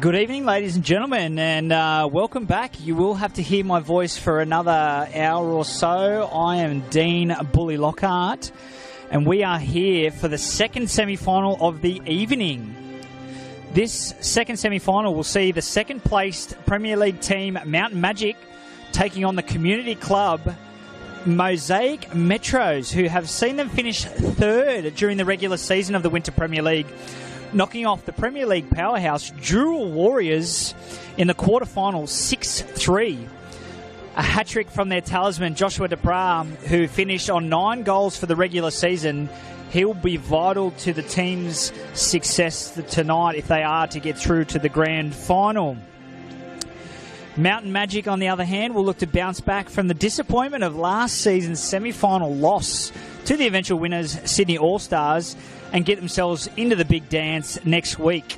Good evening, ladies and gentlemen, and welcome back. You will have to hear my voice for another hour or so. I am Dean Bully Lockhart, and we are here for the second semi-final of the evening. This second semi-final will see the second-placed Premier League team, Mountain Majik, taking on the community club, Mosaic Metros, who have seen them finish third during the regular season of the Winter Premier League, knocking off the Premier League powerhouse Dural Warriors in the quarterfinals 6-3. A hat-trick from their talisman, Joshua Duprat, who finished on 9 goals for the regular season. He'll be vital to the team's success tonight if they are to get through to the grand final. Mountain Majik, on the other hand, will look to bounce back from the disappointment of last season's semi-final loss to the eventual winners, Sydney All-Stars, and get themselves into the big dance next week.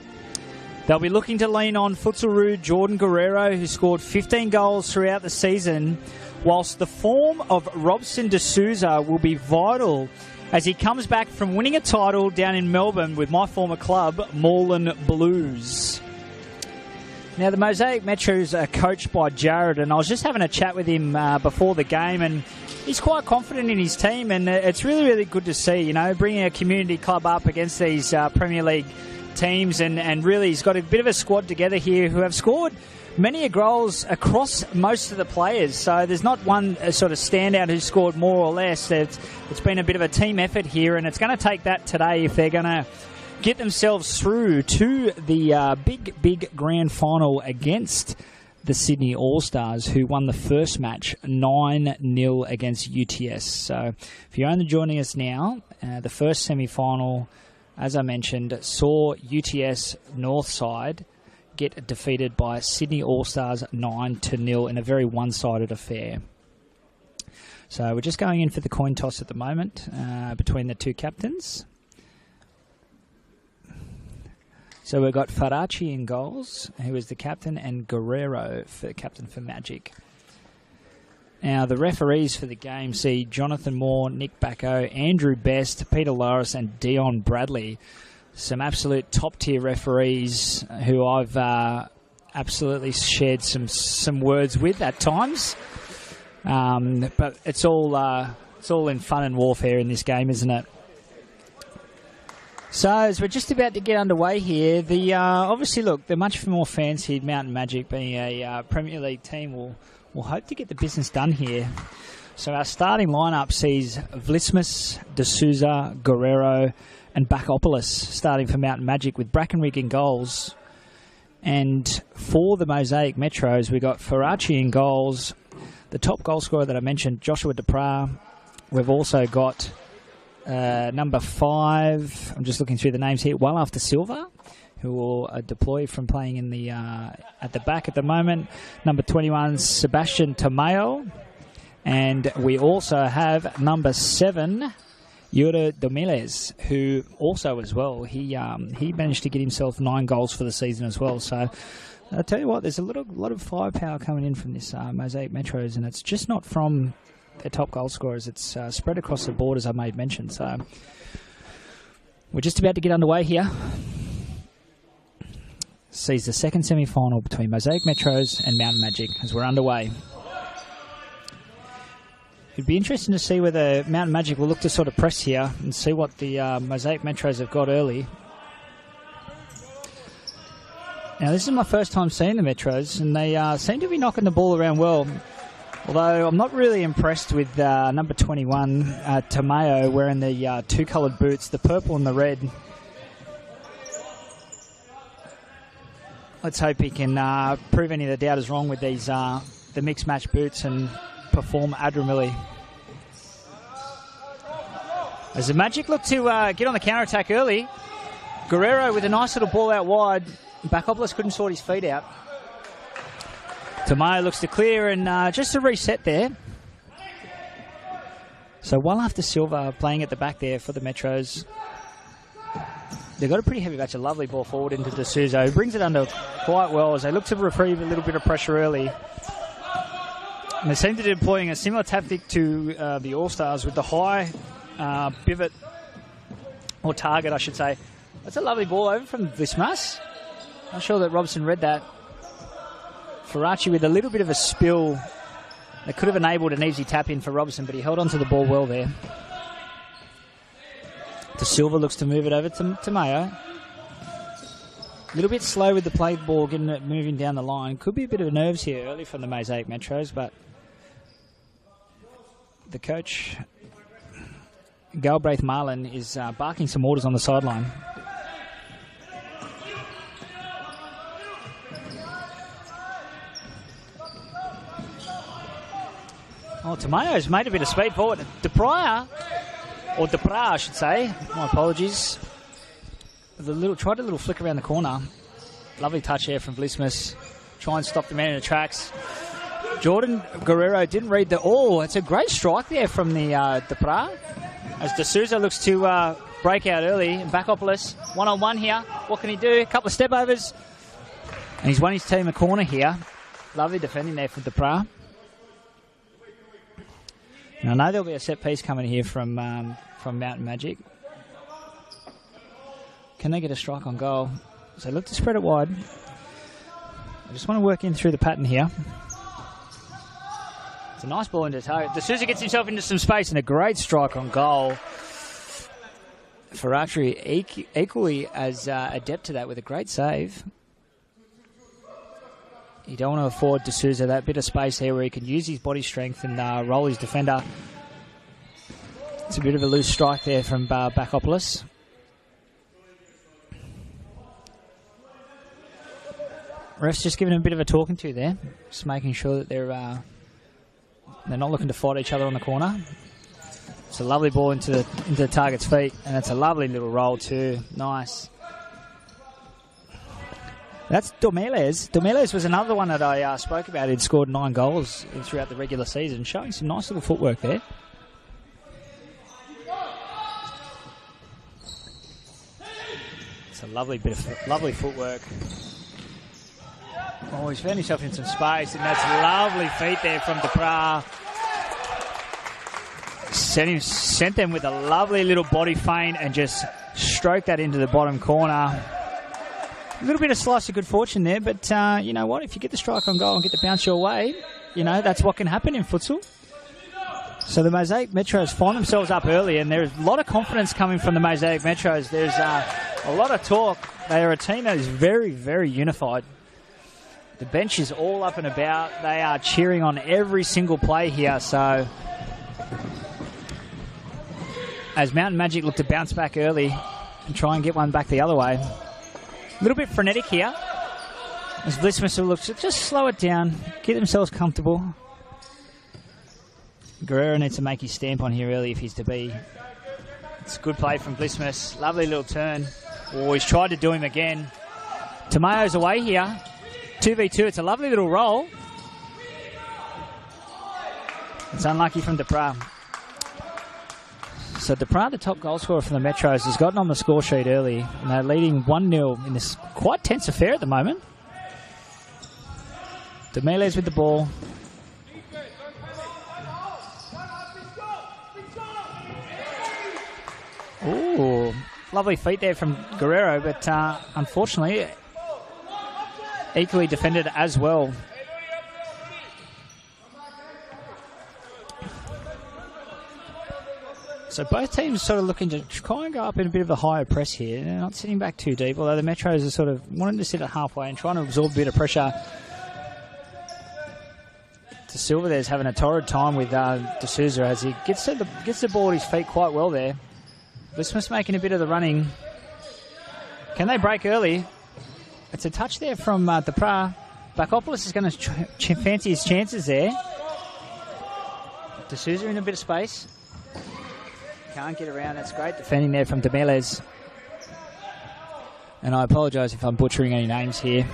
They'll be looking to lean on Futsal Jordan Guerrero, who scored 15 goals throughout the season, whilst the form of Robson D'Souza will be vital as he comes back from winning a title down in Melbourne with my former club, Moreland Blues. Now, the Mosaic Metros are coached by Jared, and I was just having a chat with him before the game, and he's quite confident in his team, and it's really, really good to see, you know, bringing a community club up against these Premier League teams, and really he's got a bit of a squad together here who have scored many goals across most of the players. So there's not one sort of standout who's scored more or less. It's been a bit of a team effort here, and it's going to take that today if they're going to get themselves through to the big grand final against the Sydney All-Stars, who won the first match 9-0 against UTS. So if you're only joining us now, the first semi-final, as I mentioned, saw UTS Northside get defeated by Sydney All-Stars 9-0 in a very one-sided affair. So we're just going in for the coin toss at the moment between the two captains. So we've got Faraci in goals, who is the captain, and Guerrero for captain for Majik. Now, the referees for the game see Jonathan Moore, Nick Bacco, Andrew Best, Peter Loris, and Dion Bradley. Some absolute top-tier referees who I've absolutely shared some words with at times. But it's all in fun and warfare in this game, isn't it? So, as we're just about to get underway here, obviously, look, the much more fancied Mountain Majik, being a Premier League team, will hope to get the business done here. So our starting lineup sees Vlismus, D'Souza, Guerrero, and Bakopoulos starting for Mountain Majik, with Brackenrick in goals. And for the Mosaic Metros, we got Faraci in goals, the top goal scorer that I mentioned, Joshua Duprat. We've also got number 5, I'm just looking through the names here, well after Silva, who will deploy from playing in the at the back at the moment. Number 21, Sebastian Tamayo. And we also have number 7, Yura Domiles, who also as well, he managed to get himself 9 goals for the season as well. So I'll tell you what, there's a lot of firepower coming in from this Mosaic Metros, and it's just not from their top goal scorers. It's spread across the board, as I made mention. So we're just about to get underway here. Sees the second semi-final between Mosaic Metros and Mountain Majik as we're underway. It'd be interesting to see whether Mountain Majik will look to sort of press here and see what the Mosaic Metros have got early. Now, this is my first time seeing the Metros, and they seem to be knocking the ball around well. Although I'm not really impressed with number 21, Tamayo, wearing the 2 coloured boots, the purple and the red. Let's hope he can prove any of the doubters wrong with these the mixed match boots and perform admirably. As the Majik look to get on the counter-attack early, Guerrero with a nice little ball out wide. Bakopoulos couldn't sort his feet out. Tamayo looks to clear, and just a reset there. So while after Silva playing at the back there for the Metros, they've got a pretty heavy batch, a lovely ball forward into D'Souza, who brings it under quite well as they look to retrieve a little bit of pressure early. And they seem to be deploying a similar tactic to the All-Stars with the high pivot, or target, I should say. That's a lovely ball over from Vlismas. Not sure that Robson read that. Faraci with a little bit of a spill that could have enabled an easy tap in for Robson, but he held onto the ball well there. De Silva looks to move it over to Mayo. A little bit slow with the play ball, getting it moving down the line. Could be a bit of nerves here early from the Mosaic Metros, but the coach, Galbraith Marlin, is barking some orders on the sideline. Oh, Tamayo's made a bit of speed forward. Depra, I should say. My apologies. Tried a little flick around the corner. Lovely touch here from Blismus. Try and stop the man in the tracks. Jordan Guerrero didn't read the... Oh, it's a great strike there from the Depra. As De Souza looks to break out early. And Bakopoulos, one-on-one here. What can he do? A couple of step-overs. And he's won his team a corner here. Lovely defending there from Depra. And I know there'll be a set piece coming here from Mountain Magic. Can they get a strike on goal? So look to spread it wide. I just want to work in through the pattern here. It's a nice ball into target. De Souza gets himself into some space and a great strike on goal. Ferrari equally as adept to that with a great save. You don't want to afford De Souza that bit of space here where he can use his body strength and roll his defender. It's a bit of a loose strike there from Bakopoulos. Ref's just giving him a bit of a talking to there. Just making sure that they're not looking to fight each other on the corner. It's a lovely ball into the target's feet, and it's a lovely little roll too. Nice. That's Dormeles. Dormeles was another one that I spoke about. He'd scored 9 goals throughout the regular season, showing some nice little footwork there. It's a lovely bit of lovely footwork. Oh, he's found himself in some space, and that's lovely feet there from Depra. Sent them with a lovely little body feint and just stroked that into the bottom corner. A little bit of slice of good fortune there, but you know what? If you get the strike on goal and get the bounce your way, you know, that's what can happen in futsal. So the Mosaic Metros find themselves up early, and there's a lot of confidence coming from the Mosaic Metros. There's a lot of talk. They are a team that is very, very unified. The bench is all up and about. They are cheering on every single play here. So as Mountain Magic look to bounce back early and try and get one back the other way. A little bit frenetic here. As Blismus looks to just slow it down, get themselves comfortable. Guerrero needs to make his stamp on here early if he's to be. It's a good play from Blismus. Lovely little turn. Oh, he's tried to do him again. Tamayo's away here. 2v2, it's a lovely little roll. It's unlucky from Depra. So Depra, the top goal scorer from the Metros, has gotten on the score sheet early, and they're leading 1-0 in this quite tense affair at the moment. Demeles with the ball. Ooh, lovely feet there from Guerrero, but unfortunately equally defended as well. So both teams sort of looking to try and go up in a bit of a higher press here. They're not sitting back too deep, although the Metros are sort of wanting to sit at halfway and trying to absorb a bit of pressure. De Silva there's having a torrid time with De Souza as he gets the ball at his feet quite well there. Blismus making a bit of the running. Can they break early? It's a touch there from Depra. Bakopoulos is going to fancy his chances there. De Souza in a bit of space. Can't get around. That's great defending there from Demeles. And I apologise if I'm butchering any names here.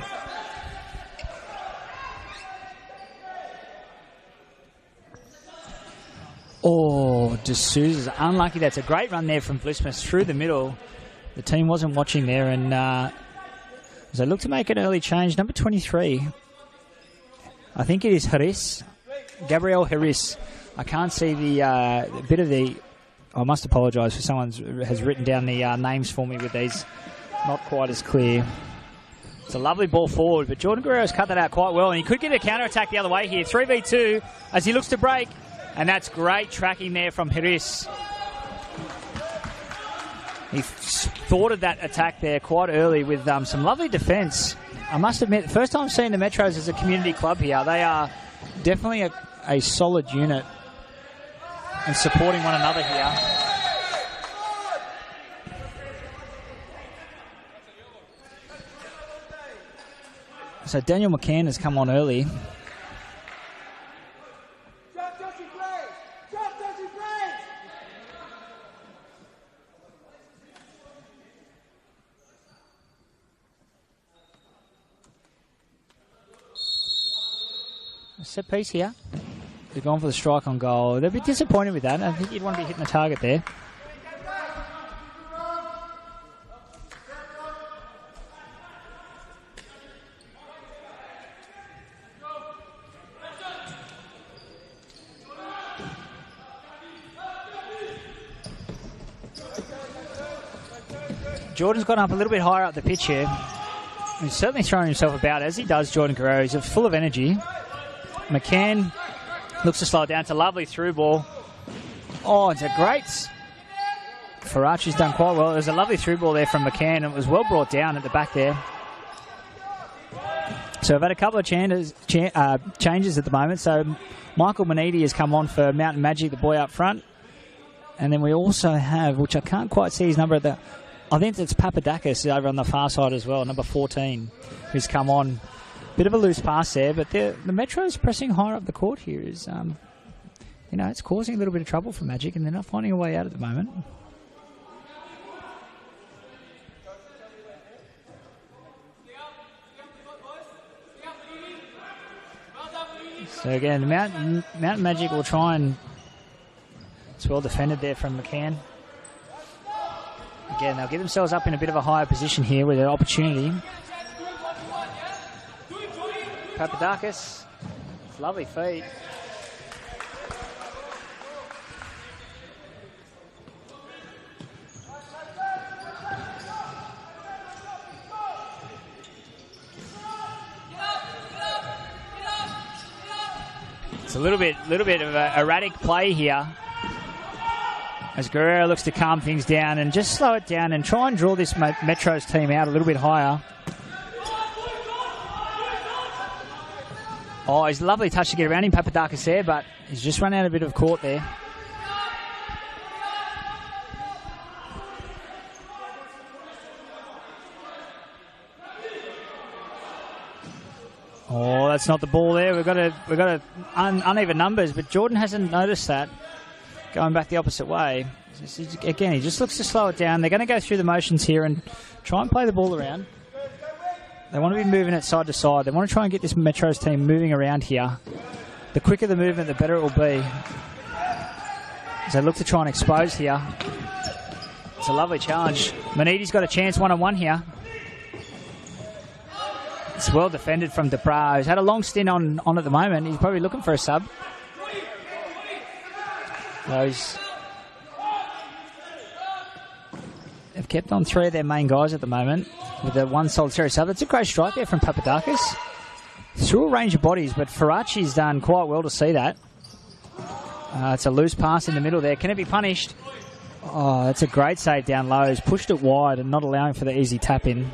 Oh, De Souza's unlucky. That's a great run there from Blismus through the middle. The team wasn't watching there, and as they look to make an early change, number 23. I think it is Harris. Gabriel Harris. I can't see the bit of the... I must apologise for someone has written down the names for me with these. Not quite as clear. It's a lovely ball forward, but Jordan Guerrero's cut that out quite well, and he could get a counter-attack the other way here. 3v2 as he looks to break, and that's great tracking there from Hiris. He thwarted that attack there quite early with some lovely defence. I must admit, the first time seeing the Metros as a community club here, they are definitely a solid unit and supporting one another here. So Daniel McCann has come on early. A set piece here. They've gone for the strike on goal. They'll be disappointed with that. I think you'd want to be hitting the target there. Jordan's gone up a little bit higher up the pitch here. He's certainly throwing himself about, as he does Jordan Guerrero. He's full of energy. McCann looks to slow it down. It's a lovely through ball. Oh, it's a great... Farachi's done quite well. There's a lovely through ball there from McCann. And it was well brought down at the back there. So we've had a couple of changes at the moment. So Michael Manidi has come on for Mountain Magic, the boy up front. And then we also have, which I can't quite see his number at the... I think it's Papadakis over on the far side as well, number 14, who's come on. Bit of a loose pass there, but the Metro's pressing higher up the court here is, it's causing a little bit of trouble for Magic, and they're not finding a way out at the moment. So again, the Mountain Magic will try and... It's well defended there from McCann. Again, they'll get themselves up in a bit of a higher position here with an opportunity. Papadakis, lovely feet. It's a little bit of an erratic play here, as Guerrero looks to calm things down and just slow it down and try and draw this Metros team out a little bit higher. Oh, he's a lovely touch to get around him, Papadakis there, but he's just run out a bit of court there. Oh, that's not the ball there. We've got uneven numbers, but Jordan hasn't noticed that. Going back the opposite way. Again, he just looks to slow it down. They're going to go through the motions here and try and play the ball around. They want to be moving it side to side. They want to try and get this Metros team moving around here. The quicker the movement, the better it will be. As they look to try and expose here. It's a lovely challenge. Manidi's got a chance one-on-one here. It's well defended from Debra, who's had a long stint on at the moment. He's probably looking for a sub. They've kept on three of their main guys at the moment with the one solitary sub. It's a great strike there from Papadakis. Through a range of bodies, but Farachi's done quite well to see that. It's a loose pass in the middle there. Can it be punished? Oh, that's a great save down low. He's pushed it wide and not allowing for the easy tap in.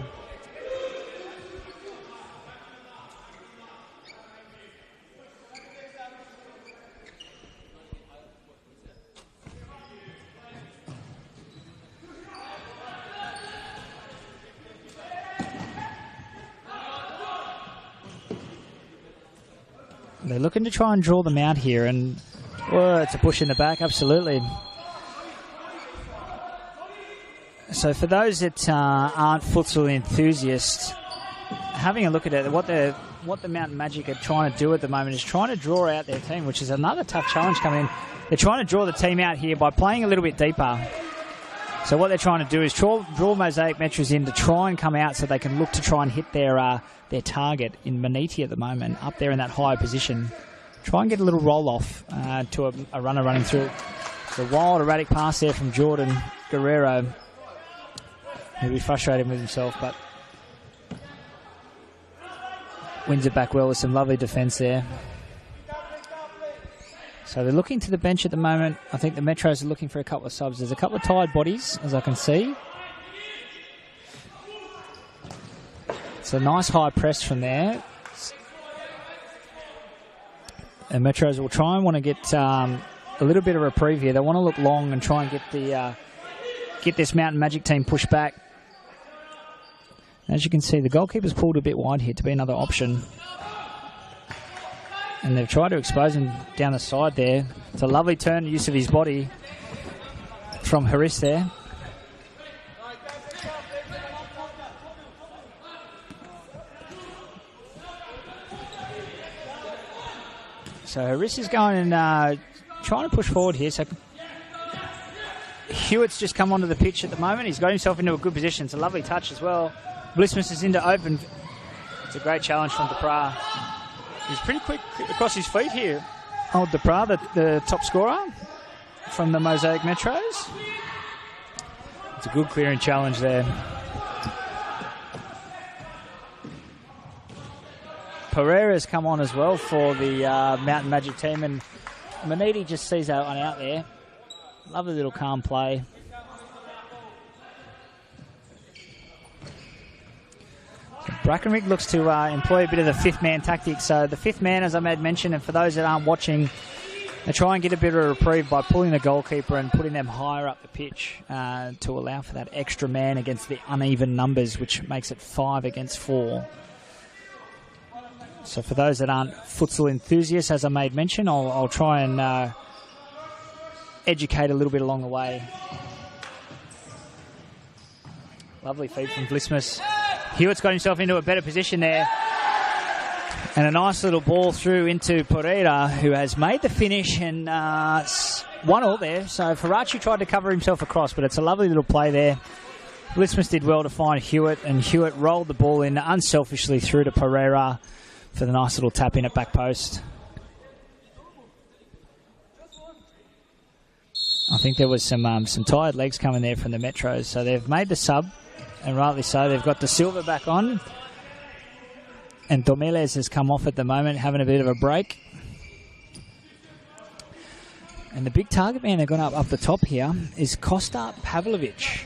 They're looking to try and draw them out here, and it's a push in the back, absolutely. So for those that aren't futsal enthusiasts, having a look at it, what the Mountain Magic are trying to do at the moment is trying to draw out their team, which is another tough challenge coming in. They're trying to draw the team out here by playing a little bit deeper. So what they're trying to do is draw Mosaic Metros in to try and come out so they can look to try and hit their target in Maniti at the moment, up there in that high position. Try and get a little roll-off to a runner running through. It's a wild, erratic pass there from Jordan Guerrero. He'll be frustrated with himself, but Wins it back well with some lovely defence there. So they're looking to the bench at the moment. I think the Metros are looking for a couple of subs. There's a couple of tired bodies, as I can see. It's a nice high press from there. And Metros will try and want to get a little bit of reprieve here. They want to look long and try and get this Mountain Magic team pushed back. As you can see, the goalkeeper's pulled a bit wide here to be another option. And they've tried to expose him down the side there. It's a lovely turn, use of his body from Haris there. So Haris is going and trying to push forward here. So Hewitt's just come onto the pitch at the moment. He's got himself into a good position. It's a lovely touch as well. Blissmas is into open. It's a great challenge from Duprat. He's pretty quick across his feet here. Old Duprat, the top scorer from the Mosaic Metros. It's a good clearing challenge there. Pereira's come on as well for the Mountain Magic team, and Maniti just sees that one out there. Lovely little calm play. Brackenrick looks to employ a bit of the fifth man tactic. So the fifth man, as I made mention, and for those that aren't watching, they try and get a bit of a reprieve by pulling the goalkeeper and putting them higher up the pitch to allow for that extra man against the uneven numbers, which makes it 5 against 4. So for those that aren't futsal enthusiasts, as I made mention, I'll try and educate a little bit along the way. Lovely feed from Blissmas. Hewitt's got himself into a better position there. And a nice little ball through into Pereira, who has made the finish, and 1-1 there. So Faraci tried to cover himself across, but it's a lovely little play there. Blissmas did well to find Hewitt, and Hewitt rolled the ball in unselfishly through to Pereira for the nice little tap in at back post. I think there was some tired legs coming there from the Metros, so they've made the sub, and rightly so. They've got De Silva back on, and Domeles has come off at the moment, having a bit of a break. And the big target man they've got up the top here is Costa Pavlovic.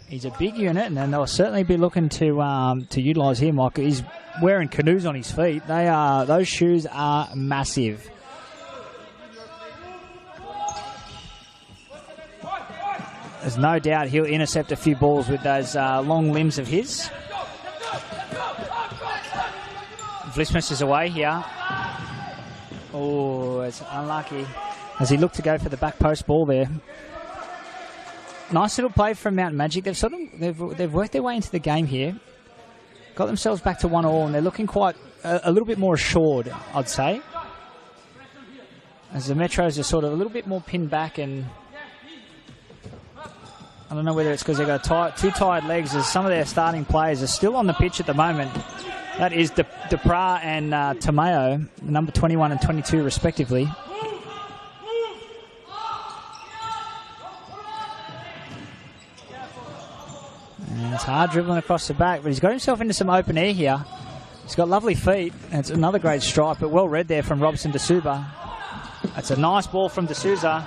He's a big unit, and then they'll certainly be looking to utilise him. Like, he's wearing canoes on his feet. Those shoes are massive. There's no doubt he'll intercept a few balls with those long limbs of his. Vlismas is away here. Oh, it's unlucky as he looked to go for the back post ball there. Nice little play from Mountain Magic. They've worked their way into the game here. Got themselves back to 1-1, and they're looking quite a little bit more assured, I'd say. As the Metros are sort of a little bit more pinned back, and I don't know whether it's because they've got two tired legs, as some of their starting players are still on the pitch at the moment. That is Duprat and Tomeo, number 21 and 22 respectively. And it's hard dribbling across the back, but he's got himself into some open air here. He's got lovely feet, and it's another great strike, but well read there from Robson D'Souza. That's a nice ball from D'Souza.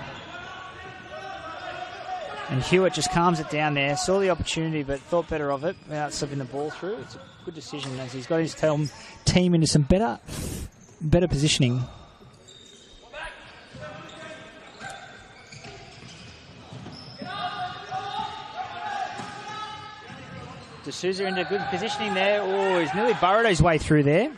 And Hewitt just calms it down there. Saw the opportunity, but thought better of it without slipping the ball through. It's a good decision as he's got his team into some better positioning. D'Souza into good positioning there. Oh, he's nearly burrowed his way through there.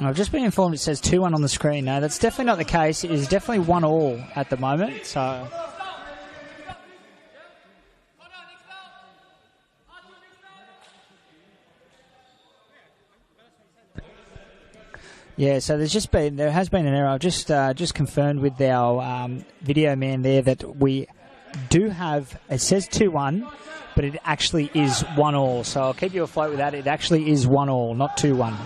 I've just been informed it says 2-1 on the screen. No, that's definitely not the case. It is definitely 1-1 at the moment. So, yeah. So there has been an error. I've just confirmed with our video man there that we do have. It says 2-1, but it actually is 1-1. So I'll keep you afloat with that. It actually is 1-1, not 2-1.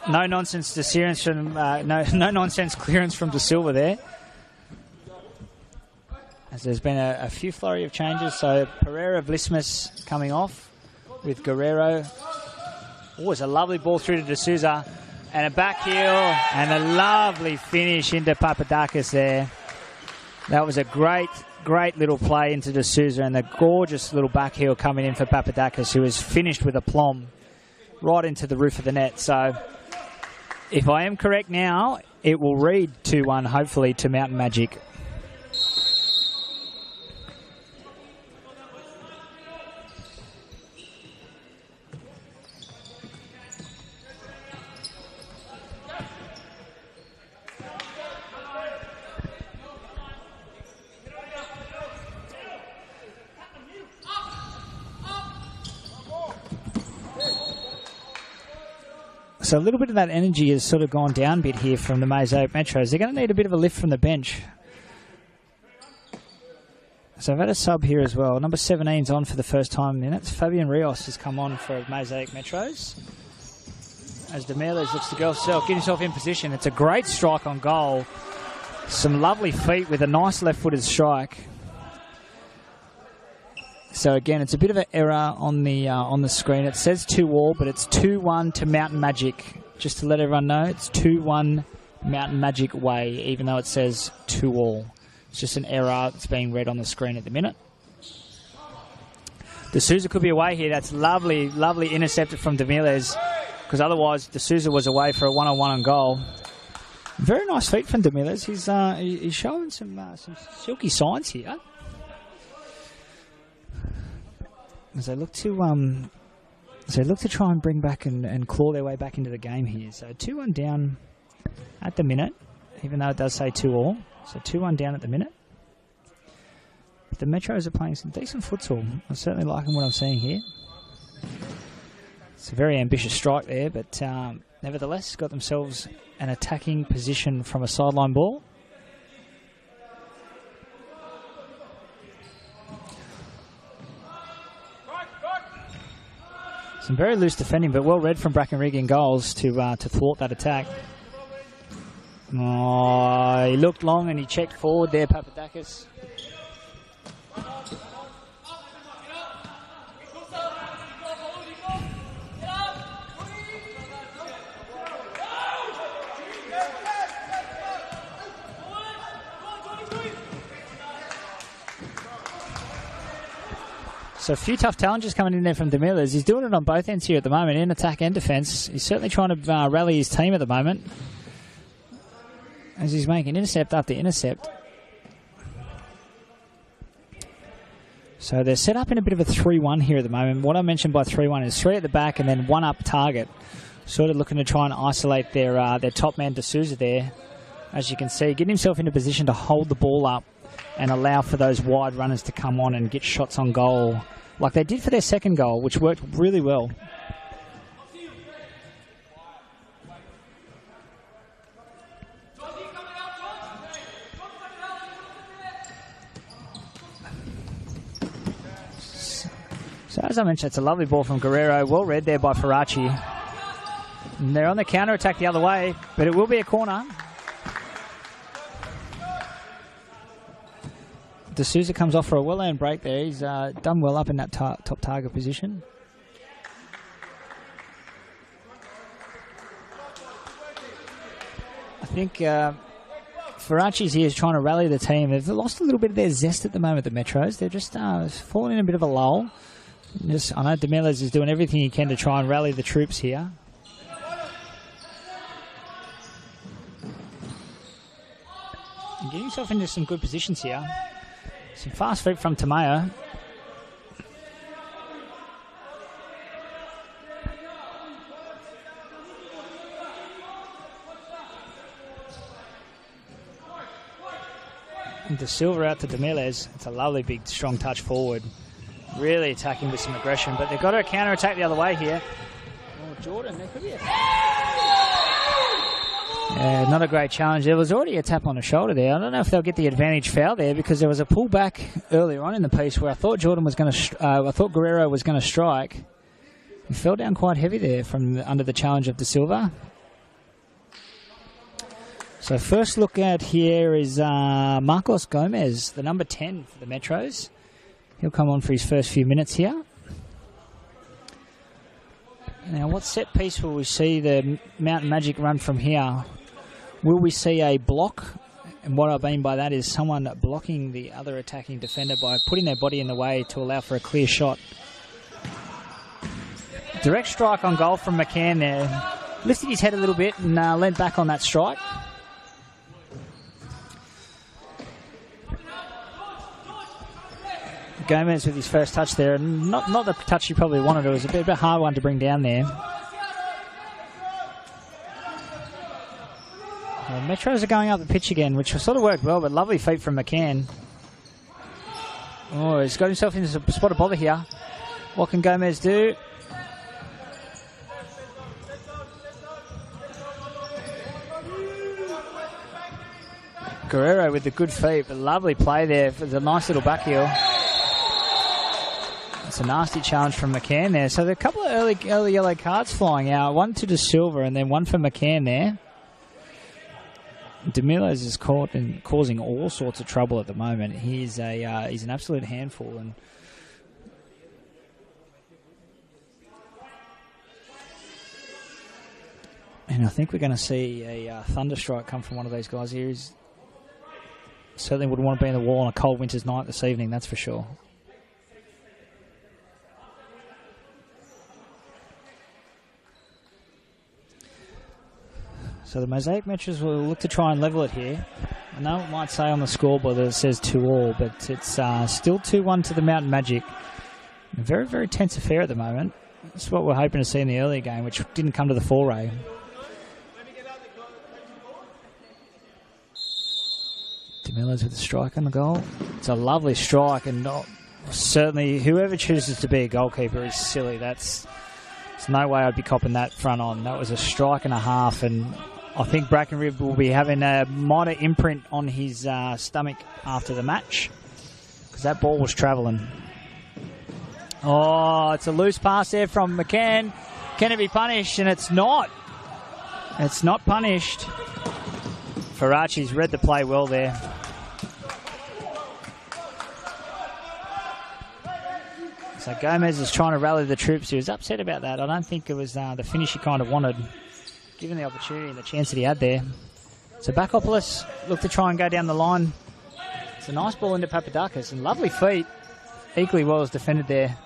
No nonsense clearance from no nonsense clearance from De Silva there. As there's been a few flurry of changes, so Pereira Vlismas coming off with Guerrero. Oh, it's a lovely ball through to De Souza, and a back heel, and a lovely finish into Papadakis there. That was a great little play into De Souza, and the gorgeous little back heel coming in for Papadakis, who was finished with aplomb right into the roof of the net. So, if I am correct now, it will read 2-1, hopefully, to Mountain Magic. So a little bit of that energy has sort of gone down a bit here from the Mosaic Metros. They're going to need a bit of a lift from the bench. So I've had a sub here as well. Number 17's on for the first time in minutes. Fabian Rios has come on for Mosaic Metros. As Demiles looks to go himself, get himself in position. It's a great strike on goal. Some lovely feet with a nice left-footed strike. So again, it's a bit of an error on the screen. It says 2-2, but it's 2-1 to Mountain Magic. Just to let everyone know, it's 2-1 Mountain Magic way, even though it says 2-2. It's just an error that's being read on the screen at the minute. De Souza could be away here. That's lovely intercepted from Demiles, because otherwise De Souza was away for a 1-on-1 on goal. Very nice feet from Demiles. He's showing some silky signs here. As they look to try and bring back and claw their way back into the game here. So 2-1 down at the minute, even though it does say 2-2. So 2-1 down at the minute. The Metros are playing some decent futsal. I'm certainly liking what I'm seeing here. It's a very ambitious strike there, but nevertheless got themselves an attacking position from a sideline ball. Some very loose defending, but well read from Brackenrig in goals to thwart that attack. Oh, he looked long and he checked forward there, Papadakis. So a few tough challenges coming in there from Demiles. He's doing it on both ends here at the moment, in attack and defence. He's certainly trying to rally his team at the moment, as he's making intercept after intercept. So they're set up in a bit of a 3-1 here at the moment. What I mentioned by 3-1 is 3 at the back and then 1 up target. Sort of looking to try and isolate their top man, De Souza, there. As you can see, getting himself in a position to hold the ball up and allow for those wide runners to come on and get shots on goal, like they did for their second goal, which worked really well. So as I mentioned, it's a lovely ball from Guerrero, well read there by Faraci. And they're on the counter-attack the other way, but it will be a corner. De Souza comes off for a well-earned break there. He's done well up in that top target position. I think Faraci's here is trying to rally the team. They've lost a little bit of their zest at the moment, the Metros. They're just falling in a bit of a lull. I know Demiles is doing everything he can to try and rally the troops here. And getting himself into some good positions here. Some fast feet from Tamayo. And De Silva out to Demiles. It's a lovely big strong touch forward. Really attacking with some aggression, but they've got to counter-attack the other way here. Oh, Jordan, there could be a... Yeah, not a great challenge. There was already a tap on the shoulder there. I don't know if they'll get the advantage foul there, because there was a pullback earlier on in the piece where I thought Jordan was going to, I thought Guerrero was going to strike. He fell down quite heavy there from under the challenge of De Silva. So first look at here is Marcos Gomez, the number 10 for the Metros. He'll come on for his first few minutes here. Now, what set piece will we see the Mountain Magic run from here? Will we see a block? And what I mean by that is someone blocking the other attacking defender by putting their body in the way to allow for a clear shot. Direct strike on goal from McCann there. Lifted his head a little bit and leant back on that strike. Gomez with his first touch there. Not the touch he probably wanted. It was a bit hard one to bring down there. Well, Metros are going up the pitch again, which sort of worked well, but lovely feet from McCann. Oh, he's got himself into a spot of bother here. What can Gomez do? Guerrero with the good feet, but lovely play there for the nice little back heel. It's a nasty challenge from McCann there. So there are a couple of early yellow cards flying out. One to De Silva and then one for McCann there. DeMilos is caught and causing all sorts of trouble at the moment. He's an absolute handful, and I think we're going to see a thunderstrike come from one of these guys here. He's certainly wouldn't want to be in the wall on a cold winter's night this evening, that's for sure. So the Mosaic Metros will look to try and level it here. I know it might say on the scoreboard that it says 2-2, but it's still 2-1 to the Mountain Magic. A very, very tense affair at the moment. That's what we're hoping to see in the earlier game, which didn't come to the foray. DeMillo's with a strike on the goal. It's a lovely strike, and certainly whoever chooses to be a goalkeeper is silly. There's no way I'd be copping that front on. That was a strike and a half, and I think Brackenrib will be having a minor imprint on his stomach after the match, because that ball was travelling. Oh, it's a loose pass there from McCann. Can it be punished? And it's not. It's not punished. Farachi's read the play well there. So Gomez is trying to rally the troops. He was upset about that. I don't think it was the finish he kind of wanted, given the opportunity and the chance that he had there. So Bakopoulos looked to try and go down the line. It's a nice ball into Papadakis, and lovely feet. Equally well as defended there.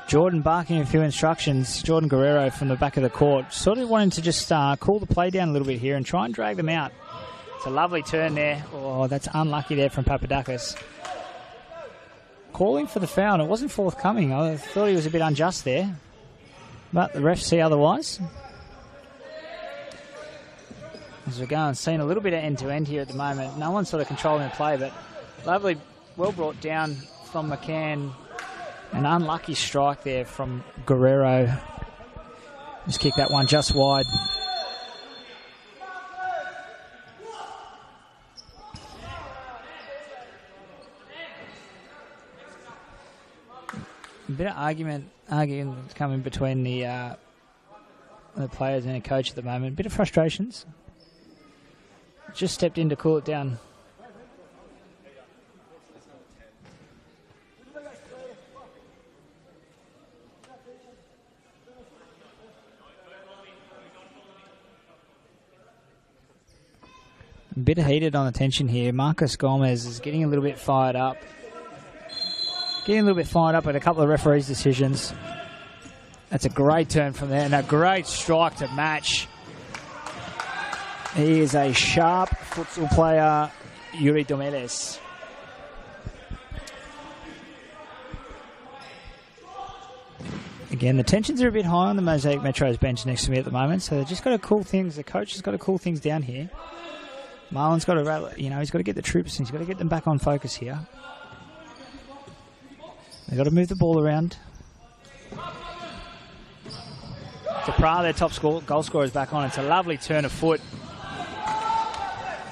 Jordan barking a few instructions. Jordan Guerrero from the back of the court, sort of wanting to just cool the play down a little bit here and try and drag them out. It's a lovely turn there. Oh, that's unlucky there from Papadakis. Calling for the foul, and it wasn't forthcoming. I thought he was a bit unjust there, but the refs see otherwise. As we're going, seeing a little bit of end-to-end here at the moment. No one's sort of controlling the play, but lovely, well brought down from McCann. An unlucky strike there from Guerrero. Just kicked that one just wide. A bit of argument coming between the players and the coach at the moment. A bit of frustrations. Just stepped in to cool it down. A bit heated on the tension here. Marcos Gomez is getting a little bit fired up. At a couple of referees' decisions. That's a great turn from there and a great strike to match. He is a sharp futsal player, Yuri Domeles. Again, the tensions are a bit high on the Mosaic Metros bench next to me at the moment, so they've just got to cool things. The coach has got to cool things down here. Marlon's got to, he's got to get the troops and he's got to get them back on focus here. They've got to move the ball around. Depra, their top goal scorer, is back on. It's a lovely turn of foot.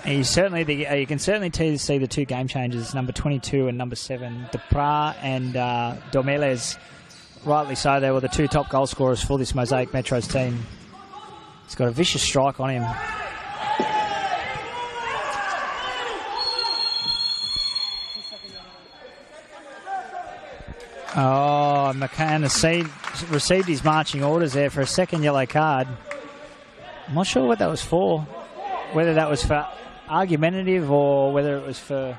And you can certainly see the two game changers, number 22 and number 7. Depra and Domeles rightly so, they were the two top goal scorers for this Mosaic Metros team. He's got a vicious strike on him. Oh, McCann has received his marching orders there for a second yellow card. I'm not sure what that was for. Whether that was for argumentative or whether it was for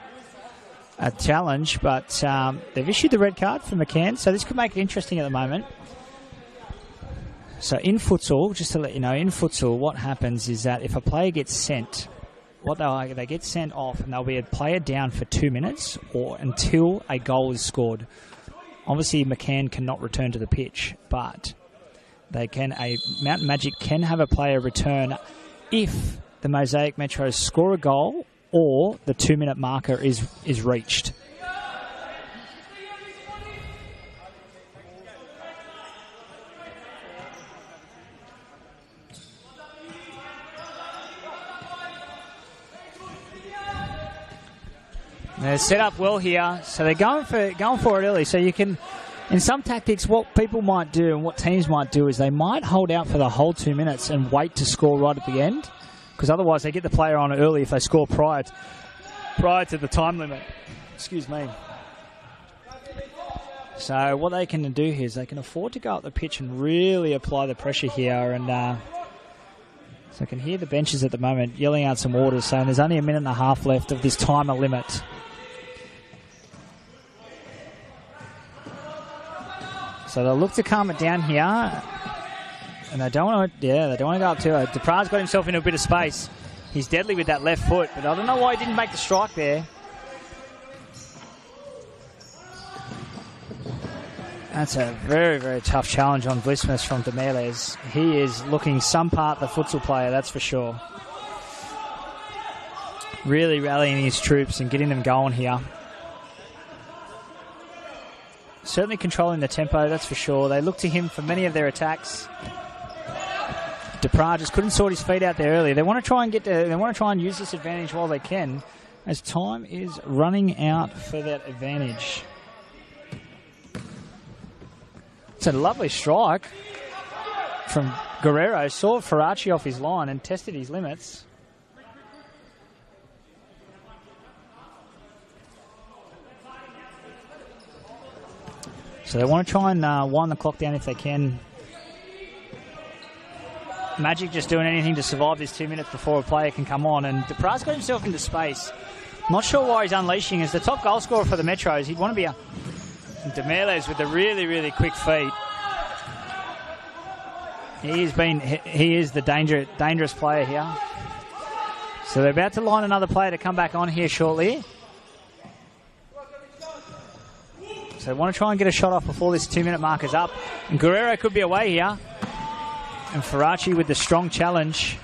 a challenge. But they've issued the red card for McCann, so this could make it interesting at the moment. So in futsal, just to let you know, in futsal, what happens is that if a player gets sent, they get sent off and they'll be a player down for 2 minutes or until a goal is scored. Obviously, McCann cannot return to the pitch, but Mount Majik can have a player return if the Mosaic Metros score a goal or the 2-minute marker is reached. They're set up well here, so they're going for it early. So you can, in some tactics, what people might do and what teams might do is they might hold out for the whole 2 minutes and wait to score right at the end, because otherwise they get the player on early if they score prior to the time limit. Excuse me. So what they can do here is they can afford to go up the pitch and really apply the pressure here, and so I can hear the benches at the moment yelling out some orders, saying there's only a minute and a half left of this timer limit. So they'll look to calm it down here, and they don't want to go up too. Depra's got himself into a bit of space. He's deadly with that left foot, but I don't know why he didn't make the strike there. That's a very, very tough challenge on Vlismus from Demeles. He is looking some part the futsal player, that's for sure. Really rallying his troops and getting them going here. Certainly controlling the tempo, that's for sure. They look to him for many of their attacks. Depra just couldn't sort his feet out there early. They want to try and use this advantage while they can, as time is running out for that advantage. It's a lovely strike from Guerrero. Saw Faraci off his line and tested his limits. So they want to try and wind the clock down if they can. Majik just doing anything to survive this 2 minutes before a player can come on. And Depra's got himself into space. Not sure why he's unleashing. As the top goal scorer for the Metros, he'd want to be a... Demeles with the really, really quick feet. He is the dangerous player here. So they're about to line another player to come back on here shortly. So they want to try and get a shot off before this 2 minute mark is up. And Guerrero could be away here. And Faraci with the strong challenge.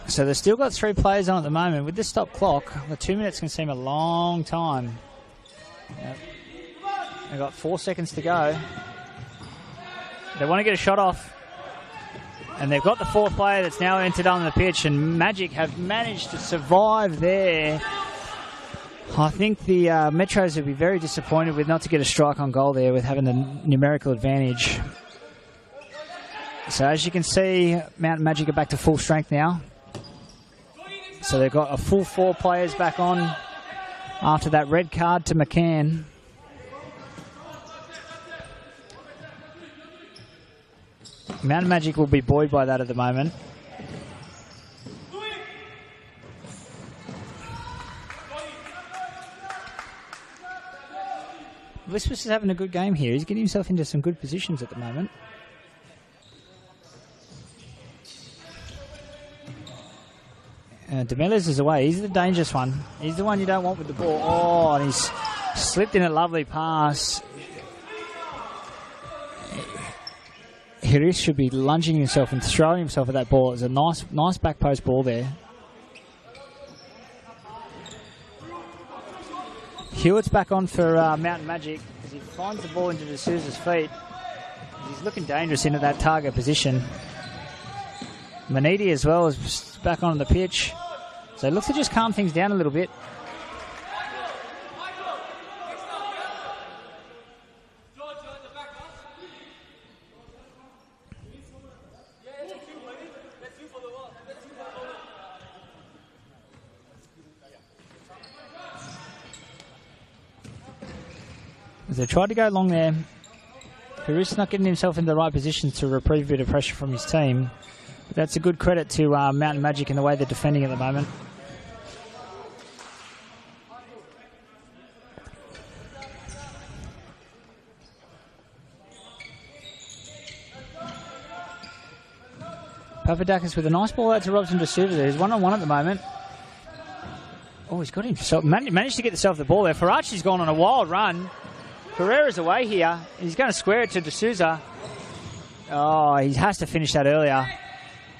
So they've still got 3 players on at the moment. With this stop clock, the 2 minutes can seem a long time. Yep. They've got 4 seconds to go. They want to get a shot off. And they've got the 4th player that's now entered on the pitch. And Majik have managed to survive there. I think the Metros would be very disappointed with not to get a strike on goal there with having the numerical advantage. So as you can see, Mount Majik are back to full strength now. So they've got a full 4 players back on after that red card to McCann. Mount Majik will be buoyed by that at the moment. Lisbeth is having a good game here. He's getting himself into some good positions at the moment. Demeles is away. He's the dangerous one. He's the one you don't want with the ball. Oh, and he's slipped in a lovely pass. Hiris should be lunging himself and throwing himself at that ball. It's a nice back post ball there. Hewitt's back on for Mountain Magic as he finds the ball into D'Souza's feet. He's looking dangerous into that target position. Manidi as well is back on the pitch. So it looks to just calm things down a little bit. As they tried to go long there, Caruso's not getting himself in the right position to reprieve a bit of pressure from his team. But that's a good credit to Mountain Magic in the way they're defending at the moment. Papadakis with a nice ball out to Robson D'Souza. He's one-on-one at the moment. Oh, he's got himself, managed to get himself the ball there. Farachi's gone on a wild run. Pereira's away here. He's going to square it to D'Souza. Oh, he has to finish that earlier.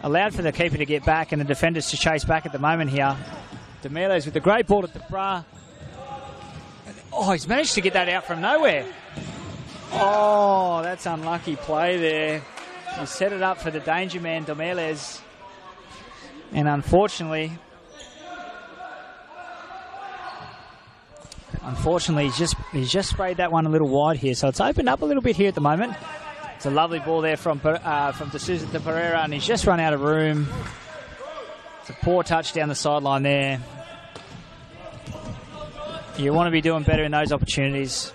Allowed for the keeper to get back and the defenders to chase back at the moment here. Demiles with the great ball at the bra. Oh, he's managed to get that out from nowhere. Oh, that's unlucky play there. He set it up for the danger man, Demiles. And unfortunately, he's just sprayed that one a little wide here. So it's opened up a little bit here at the moment. It's a lovely ball there from D'Souza to Pereira, and he's just run out of room. It's a poor touch down the sideline there. You want to be doing better in those opportunities.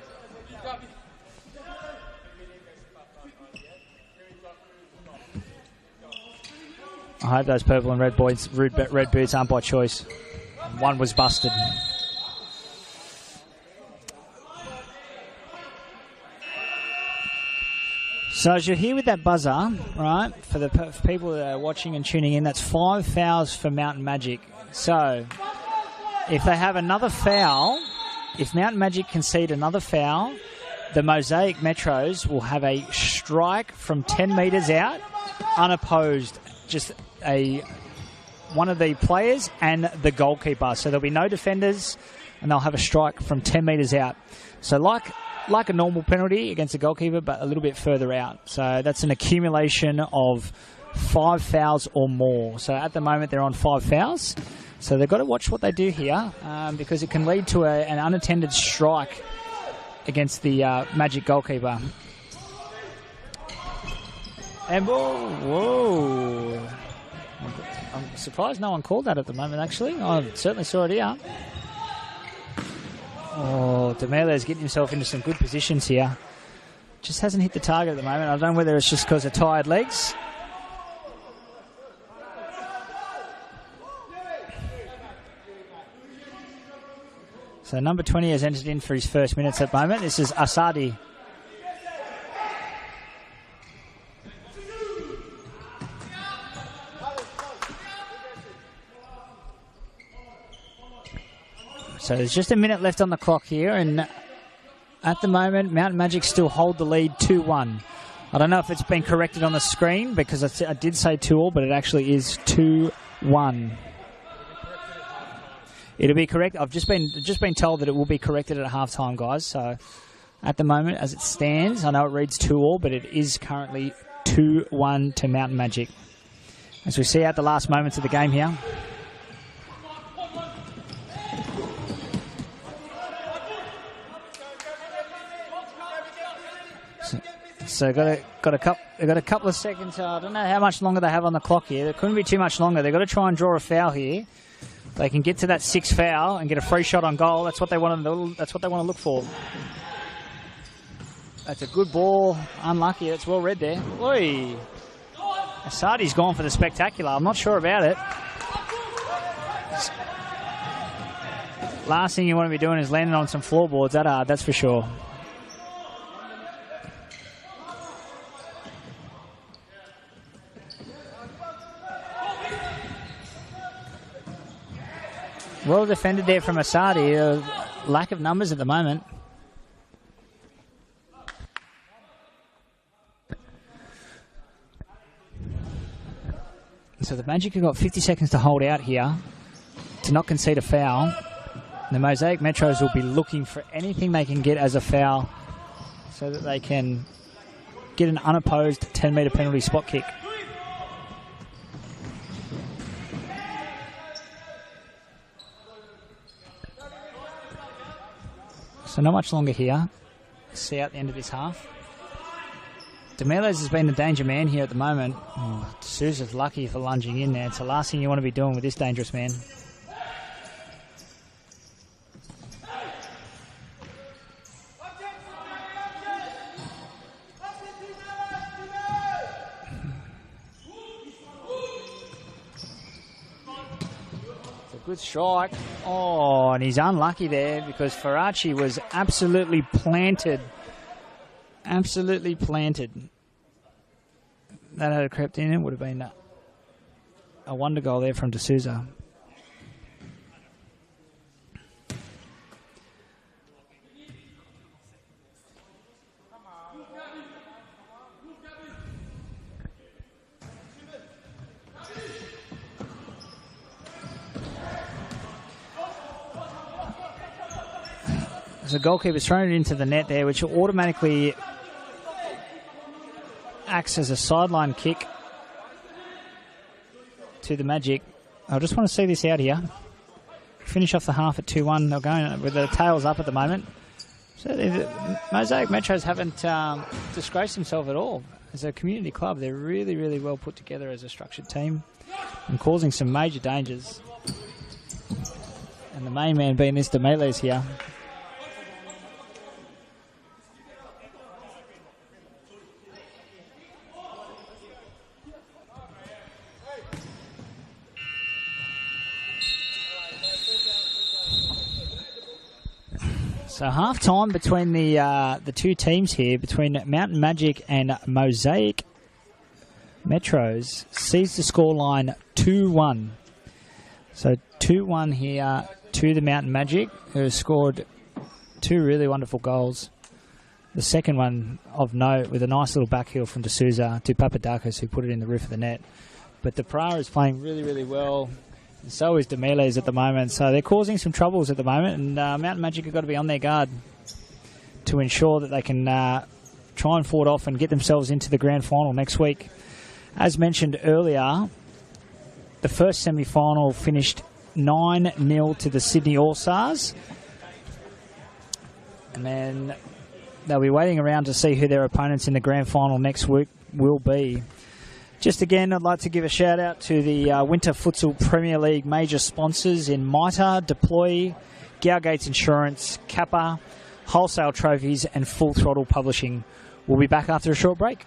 I hope those purple and red boots aren't by choice. One was busted. So as you're here with that buzzer, right, for people that are watching and tuning in, that's 5 fouls for Mountain Magic. So if they have another foul, if Mountain Magic concede another foul, the Mosaic Metros will have a strike from 10 metres out, unopposed, just one of the players and the goalkeeper. So there'll be no defenders, and they'll have a strike from 10 metres out. So like a normal penalty against a goalkeeper, but a little bit further out. So that's an accumulation of 5 fouls or more. So at the moment they're on 5 fouls. So they've got to watch what they do here because it can lead to an unattended strike against the Magic goalkeeper. And whoa. I'm surprised no one called that at the moment, actually. I certainly saw it here. Oh, Demiles getting himself into some good positions here. Just hasn't hit the target at the moment. I don't know whether it's just because of tired legs. So number 20 has entered in for his first minutes at the moment. This is Asadi. So there's just a minute left on the clock here, and at the moment, Mountain Magic still hold the lead 2-1. I don't know if it's been corrected on the screen because I did say 2-2, but it actually is 2-1. It'll be correct. I've just been told that it will be corrected at halftime, guys. So at the moment, as it stands, I know it reads 2-2, but it is currently 2-1 to Mountain Magic. As we see out the last moments of the game here. So got a couple of seconds. I don't know how much longer they have on the clock here. It couldn't be too much longer. They've got to try and draw a foul here. They can get to that 6th foul and get a free shot on goal. That's what they want to. That's what they want to look for. That's a good ball. Unlucky. That's well read there. Oi. Asadi's gone for the spectacular. I'm not sure about it. Last thing you want to be doing is landing on some floorboards that hard. That's for sure. Well defended there from Asadi. Lack of numbers at the moment. So the Magic have got 50 seconds to hold out here to not concede a foul. The Mosaic Metros will be looking for anything they can get as a foul so that they can get an unopposed 10-metre penalty spot kick. So not much longer here. See out the end of this half. Demiles has been the danger man here at the moment. Oh, Sousa's lucky for lunging in there. It's the last thing you want to be doing with this dangerous man. Good strike. Oh, and he's unlucky there because Faraci was absolutely planted. Absolutely planted. That had crept in. It would have been a wonder goal there from D'Souza. The goalkeeper's thrown it into the net there, which automatically acts as a sideline kick to the Majik. I just want to see this out here. Finish off the half at 2-1. They're going with the tails up at the moment. So the Mosaic Metros haven't disgraced themselves at all. As a community club, they're really, really well put together as a structured team and causing some major dangers. And the main man being this Demiles here. So half-time between the two teams here, between Mountain Majik and Mosaic Metros, sees the scoreline 2-1. So 2-1 here to the Mountain Majik, who has scored two really wonderful goals. The second one of note with a nice little backheel from D'Souza to Papadakis, who put it in the roof of the net. But the Pra is playing really, really well. And so is Demiles at the moment. So they're causing some troubles at the moment. And Mountain Majik have got to be on their guard to ensure that they can try and fought off and get themselves into the grand final next week. As mentioned earlier, the first semi-final finished 9-0 to the Sydney All-Stars. And then they'll be waiting around to see who their opponents in the grand final next week will be. Just again, I'd like to give a shout out to the Winter Futsal Premier League major sponsors in MITA, Deploy, Gowgates Insurance, Kappa, Wholesale Trophies and Full Throttle Publishing. We'll be back after a short break.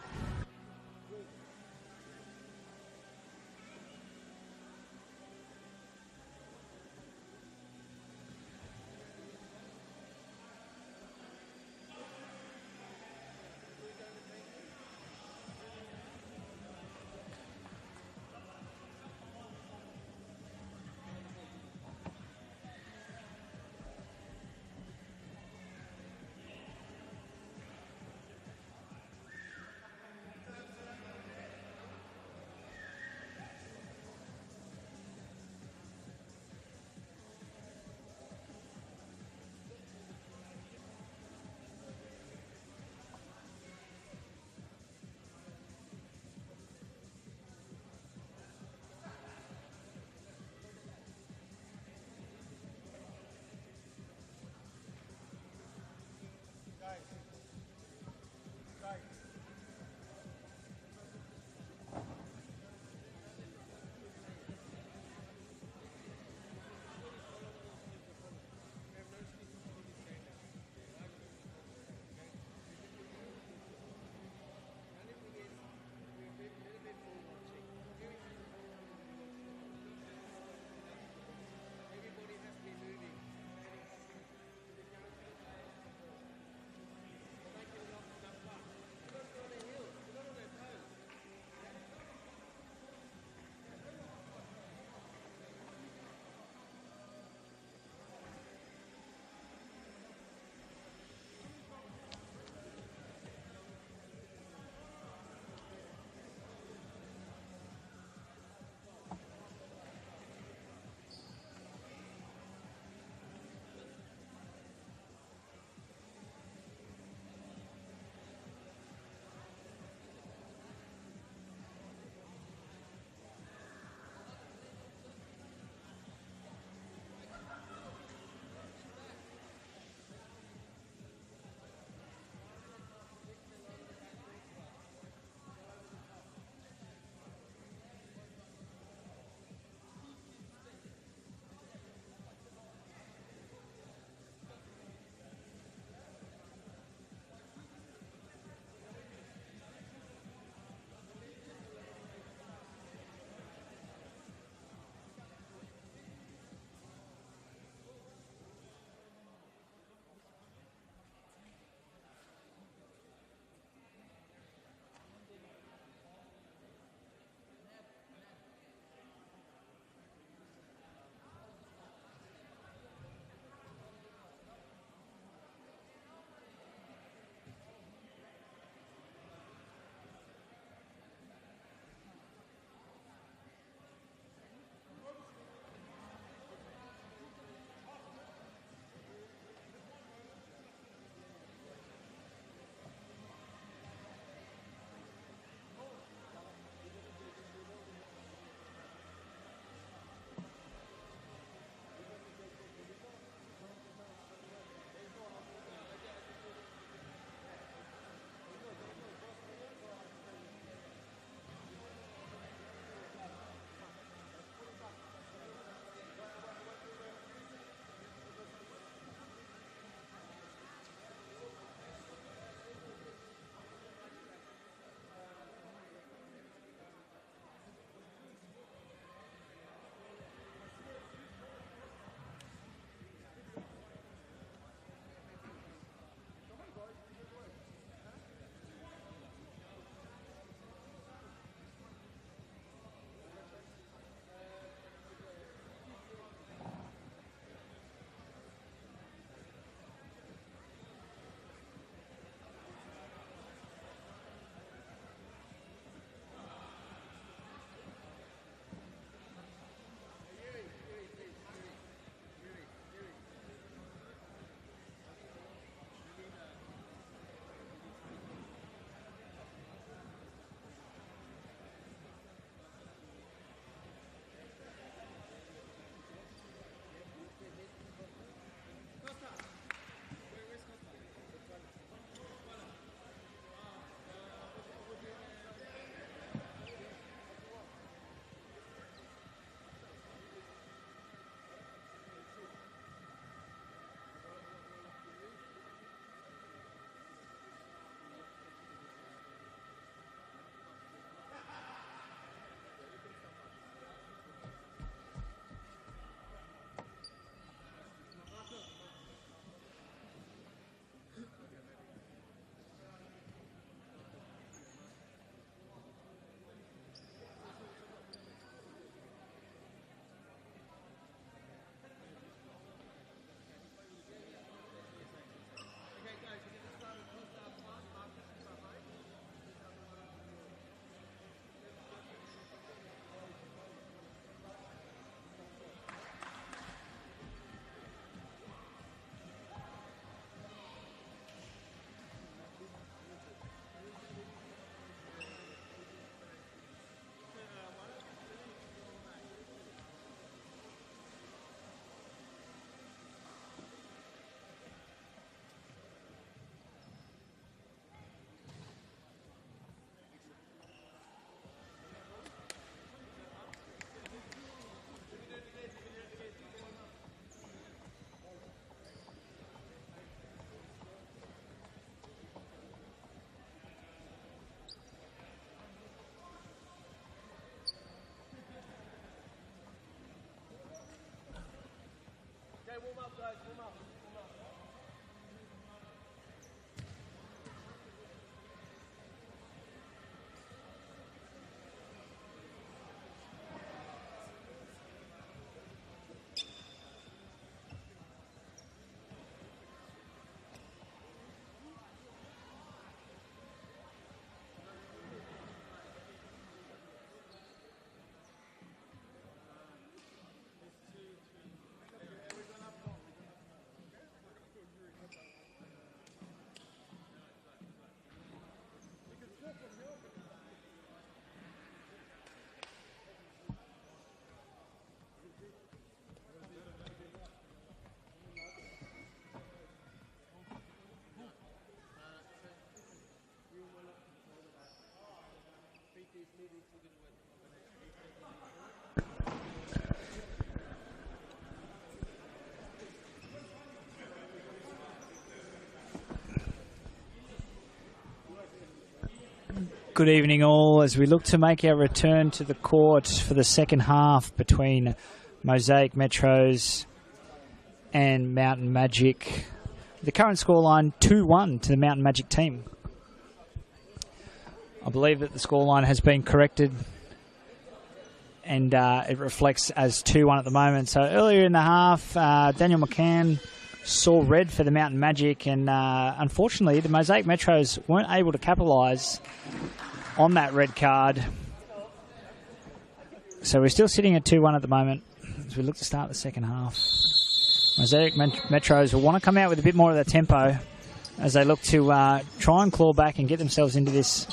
Good evening all, as we look to make our return to the court for the second half between Mosaic Metros and Mountain Magic. The current scoreline 2-1 to the Mountain Magic team. I believe that the scoreline has been corrected and it reflects as 2-1 at the moment. So earlier in the half, Daniel McCann saw red for the Mountain Magic, and unfortunately the Mosaic Metros weren't able to capitalise on that red card. So we're still sitting at 2-1 at the moment as we look to start the second half. Mosaic Metros will want to come out with a bit more of the tempo as they look to try and claw back and get themselves into this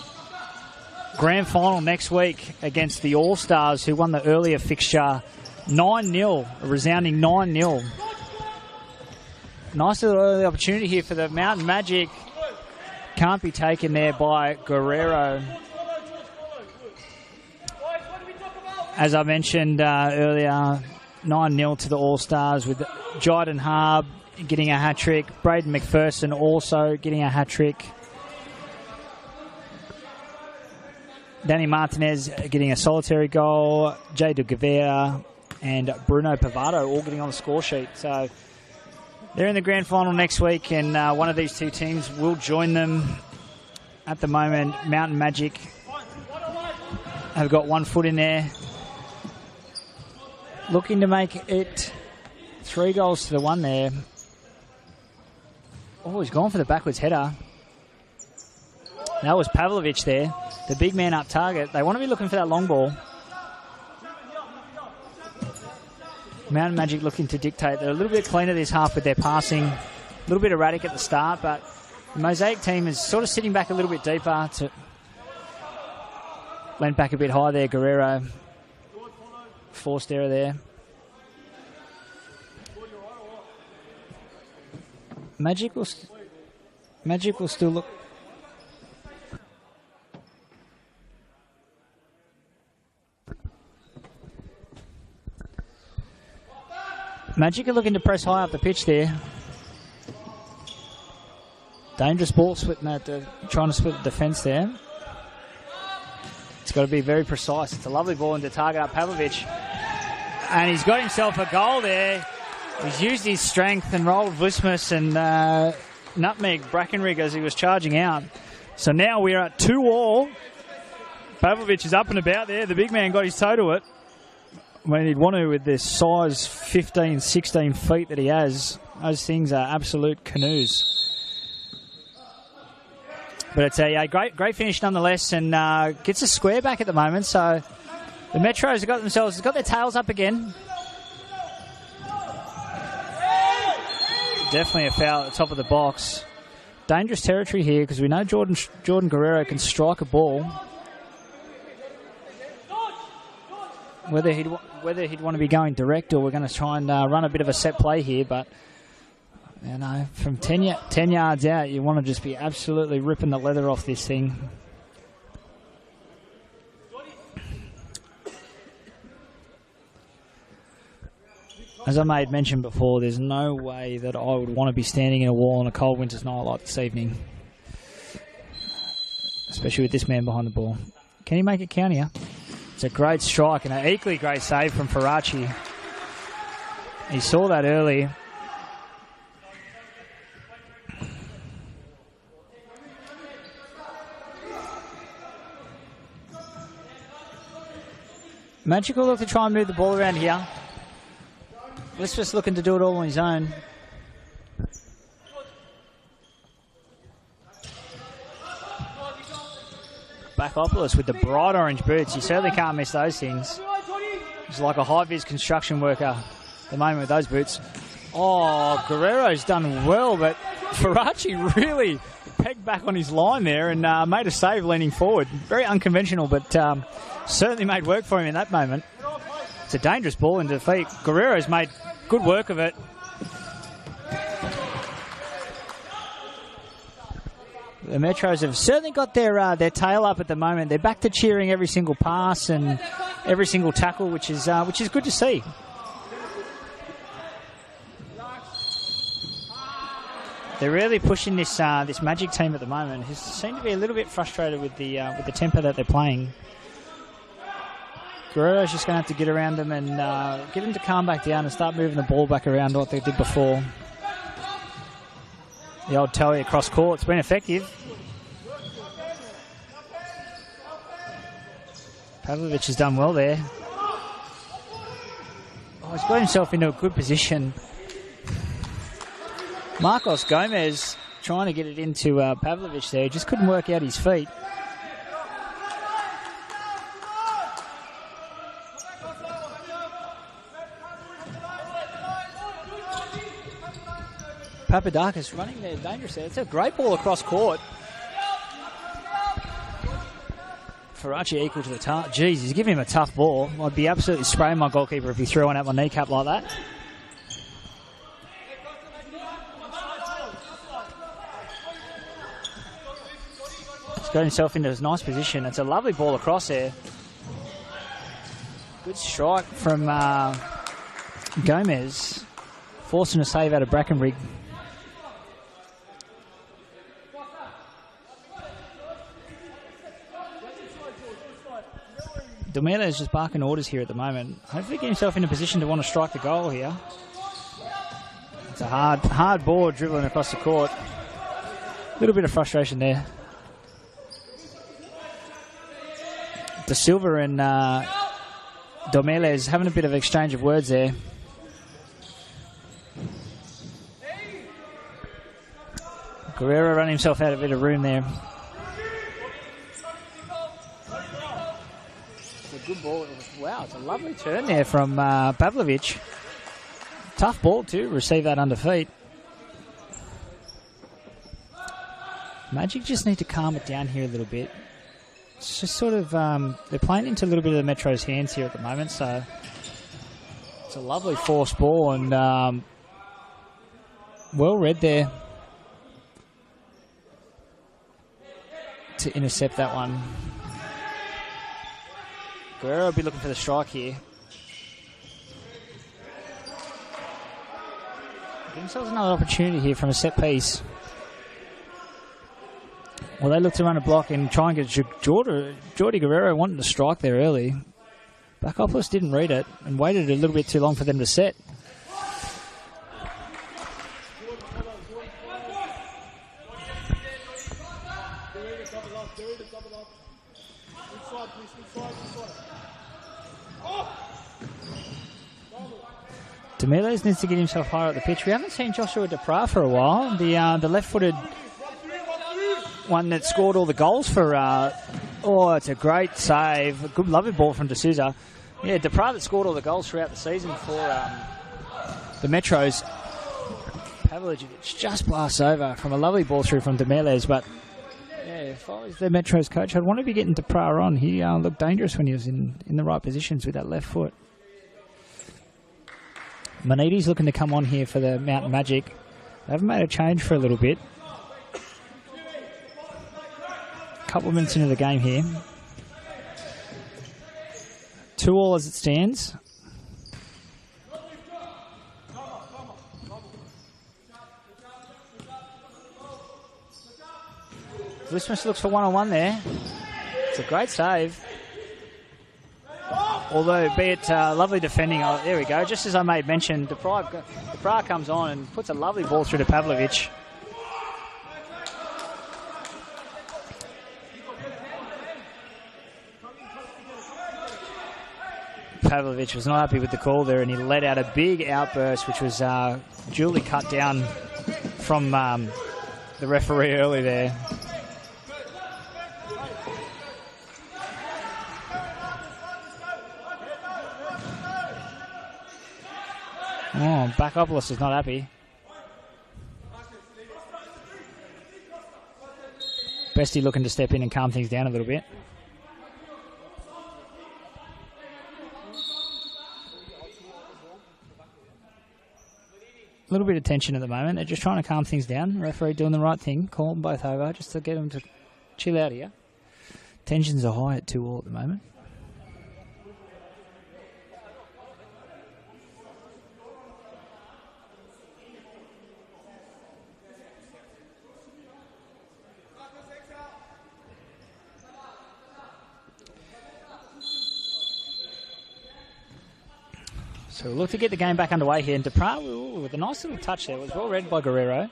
grand final next week against the All-Stars, who won the earlier fixture 9-0, a resounding 9-0. Nice little early opportunity here for the Mountain Magic. Can't be taken there by Guerrero. As I mentioned earlier, 9-0 to the All-Stars, with Jyden Harb getting a hat-trick. Braden McPherson also getting a hat-trick. Danny Martinez getting a solitary goal. Jay de Guevara and Bruno Pavado all getting on the score sheet. So they're in the grand final next week, and one of these two teams will join them. At the moment, Mountain Magic have got 1 foot in there, looking to make it 3-1 there. Oh, he's gone for the backwards header. That was Pavlovic there, the big man up target. They want to be looking for that long ball. Mountain Magic looking to dictate. They're a little bit cleaner this half with their passing. A little bit erratic at the start, but the Mosaic team is sort of sitting back a little bit deeper. Leant back a bit high there, Guerrero. Forced error there. Magic will still look. Magic are looking to press high up the pitch there. Dangerous ball splitting that, trying to split the defence there. It's got to be very precise. It's a lovely ball into target up Pavlovic. And he's got himself a goal there. He's used his strength and rolled Vlismus and nutmeg Brackenrig as he was charging out. So now we're at 2-2. Pavlovic is up and about there. The big man got his toe to it when he'd want to with this size 15, 16 feet that he has. Those things are absolute canoes. But it's a great finish nonetheless, and gets a square back at the moment. So the Metros have got their tails up again. Definitely a foul at the top of the box. Dangerous territory here because we know Jordan Guerrero can strike a ball. Whether he'd want to be going direct, or we're going to try and run a bit of a set play here, but you know, from 10 yards out, you want to just be absolutely ripping the leather off this thing. As I made mention before, there's no way that I would want to be standing in a wall on a cold winter's night like this evening, especially with this man behind the ball. Can he make it count here? It's a great strike and an equally great save from Faraci. He saw that early. Majik will look to try and move the ball around here. Let's just looking to do it all on his own. Bakopoulos with the bright orange boots. You certainly can't miss those things. He's like a high-vis construction worker at the moment with those boots. Oh, Guerrero's done well, but Faraci really pegged back on his line there and made a save leaning forward. Very unconventional, but certainly made work for him in that moment. It's a dangerous ball into defeat. Guerrero's made good work of it. The Metros have certainly got their tail up at the moment. They're back to cheering every single pass and every single tackle, which is good to see. They're really pushing this Majik team at the moment, who seem to be a little bit frustrated with the tempo that they're playing. Guerrero's just going to have to get around them and get them to calm back down and start moving the ball back around what they did before. The old tally across court, it's been effective. Pavlovic has done well there. Oh, he's got himself into a good position. Marcos Gomez trying to get it into Pavlovic there. Just couldn't work out his feet. Papadakis running there dangerously. It's a great ball across court. Faraci equal to the task. Jeez, he's giving him a tough ball. I'd be absolutely spraying my goalkeeper if he threw one at my kneecap like that. He's got himself into a nice position. It's a lovely ball across there. Good strike from Gomez. Forcing a save out of Brackenrig. Domela is just barking orders here at the moment. Hopefully get himself in a position to want to strike the goal here. It's a hard ball dribbling across the court. A little bit of frustration there. De Silva and Domeles having a bit of exchange of words there. Guerrero running himself out of a bit of room there. Good ball. Wow, it's a lovely turn there from Pavlovic. Tough ball too, receive that under feet. Majik just need to calm it down here a little bit. It's just sort of, they're playing into a little bit of the Metro's hands here at the moment, so it's a lovely forced ball and well read there to intercept that one. Guerrero will be looking for the strike here. Give themselves another opportunity here from a set piece. Well, they look to run a block and try and get Jordi Guerrero wanting to strike there early. Bakopoulos didn't read it and waited a little bit too long for them to set. Demiles needs to get himself higher up the pitch. We haven't seen Joshua Duprat for a while. The left-footed one that scored all the goals for... it's a great save. A good, lovely ball from D'Souza. Yeah, Duprat that scored all the goals throughout the season for the Metros. Pavlovic just blasts over from a lovely ball through from Demiles, but yeah, if I was the Metros coach, I'd want to be getting Duprat on. He looked dangerous when he was in the right positions with that left foot. Manidi's looking to come on here for the Mountain Majik. They haven't made a change for a little bit. A couple of minutes into the game here. 2-2 as it stands. Lismus looks for one-on-one there. It's a great save. Although, be it lovely defending. Oh, there we go. Just as I made mention, Duprat comes on and puts a lovely ball through to Pavlovic. Pavlovich was not happy with the call there, and he let out a big outburst, which was duly cut down from the referee early there. Oh, Bakopoulos is not happy. Bestie looking to step in and calm things down a little bit. A little bit of tension at the moment. They're just trying to calm things down. Referee doing the right thing. Call them both over just to get them to chill out here. Tensions are high at 2-2 at the moment. So we'll look to get the game back underway here. And Duprat, with a nice little touch there, was well read by Guerrero.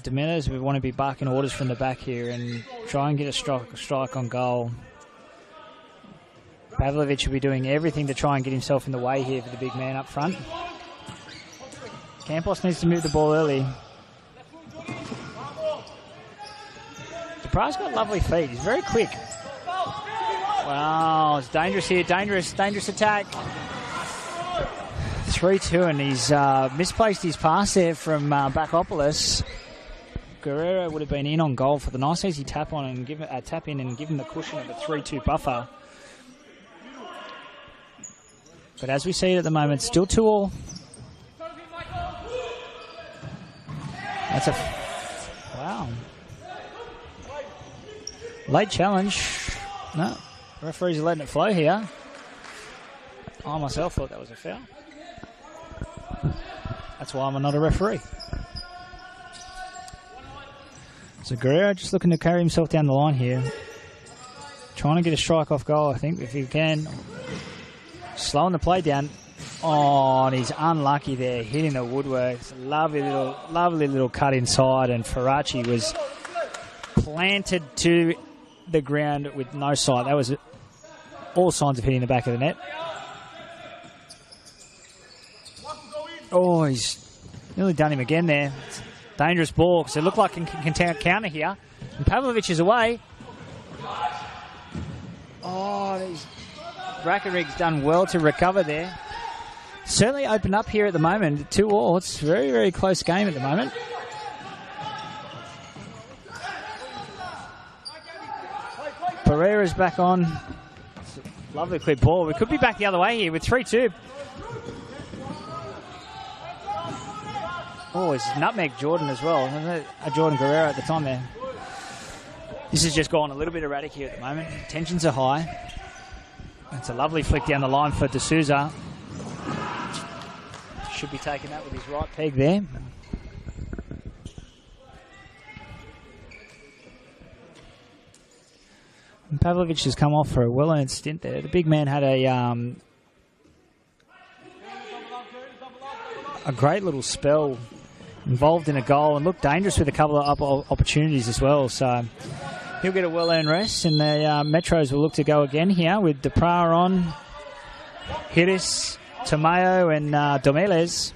Demetres, we want to be barking orders from the back here and try and get a strike on goal. Pavlovich will be doing everything to try and get himself in the way here for the big man up front. Campos needs to move the ball early. Duprat's got lovely feet. He's very quick. Wow, it's dangerous here. Dangerous attack. 3-2, and he's misplaced his pass there from Bakopoulos. Guerrero would have been in on goal for the nice easy tap on and tap in and give him the cushion of a 3-2 buffer. But as we see it at the moment, still 2-2. That's a wow. Late challenge. No, referees are letting it flow here. I myself thought that was a foul. That's why I'm not a referee. So Guerrero just looking to carry himself down the line here. Trying to get a strike off goal, I think, if he can. Slowing the play down. Oh, and he's unlucky there, hitting the woodwork. It's a lovely little cut inside, and Ferracci was planted to the ground with no sight. That was all signs of hitting the back of the net. Oh, he's nearly done him again there. It's dangerous ball, because it looked like it can counter here. And Pavlovich is away. Oh, Rakarig's done well to recover there. Certainly opened up here at the moment. 2-2. It's a very, very close game at the moment. Pereira's back on. Lovely quick ball. We could be back the other way here with 3-2. Oh, it's nutmeg Jordan as well. Jordan Guerrero at the time there. This has just gone a little bit erratic here at the moment. Tensions are high. It's a lovely flick down the line for D'Souza. Should be taking that with his right peg there. And Pavlovich has come off for a well-earned stint there. The big man had a great little spell involved in a goal and looked dangerous with a couple of opportunities as well. So he'll get a well-earned rest, and the Metros will look to go again here with Duprat on, Hiris, Tamayo and Domeles.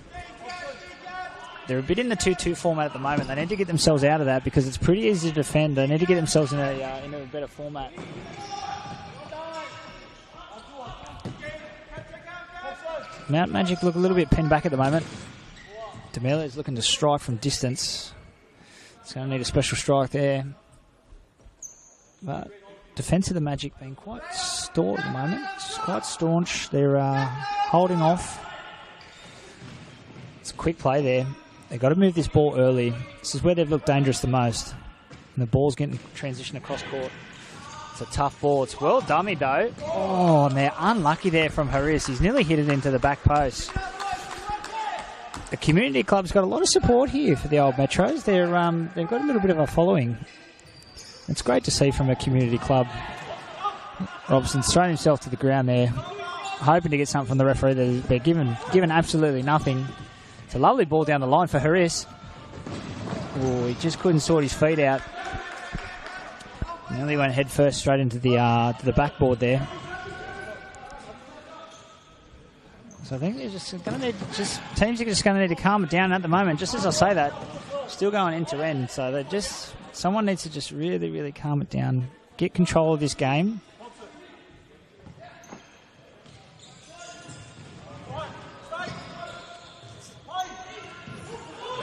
They're a bit in the 2-2 format at the moment. They need to get themselves out of that because it's pretty easy to defend. They need to get themselves in a better format. Mount Magic look a little bit pinned back at the moment. Domeles is looking to strike from distance. It's going to need a special strike there. But defence of the Magic being quite stout at the moment. It's quite staunch. They're holding off. It's a quick play there. They've got to move this ball early. This is where they've looked dangerous the most. And the ball's getting transitioned across court. It's a tough ball. It's well dummied though. Oh, and they're unlucky there from Haris. He's nearly hit it into the back post. The community club's got a lot of support here for the old Metros. They've got a little bit of a following. It's great to see from a community club. Robertson's thrown himself to the ground there, hoping to get something from the referee. They're given absolutely nothing. It's a lovely ball down the line for Haris. Oh, he just couldn't sort his feet out. Nearly went head first straight into the backboard there. So I think they're just going to need teams are just going to need to calm it down at the moment. Just as I say that, still going end to end. So someone needs to just really, really calm it down, get control of this game.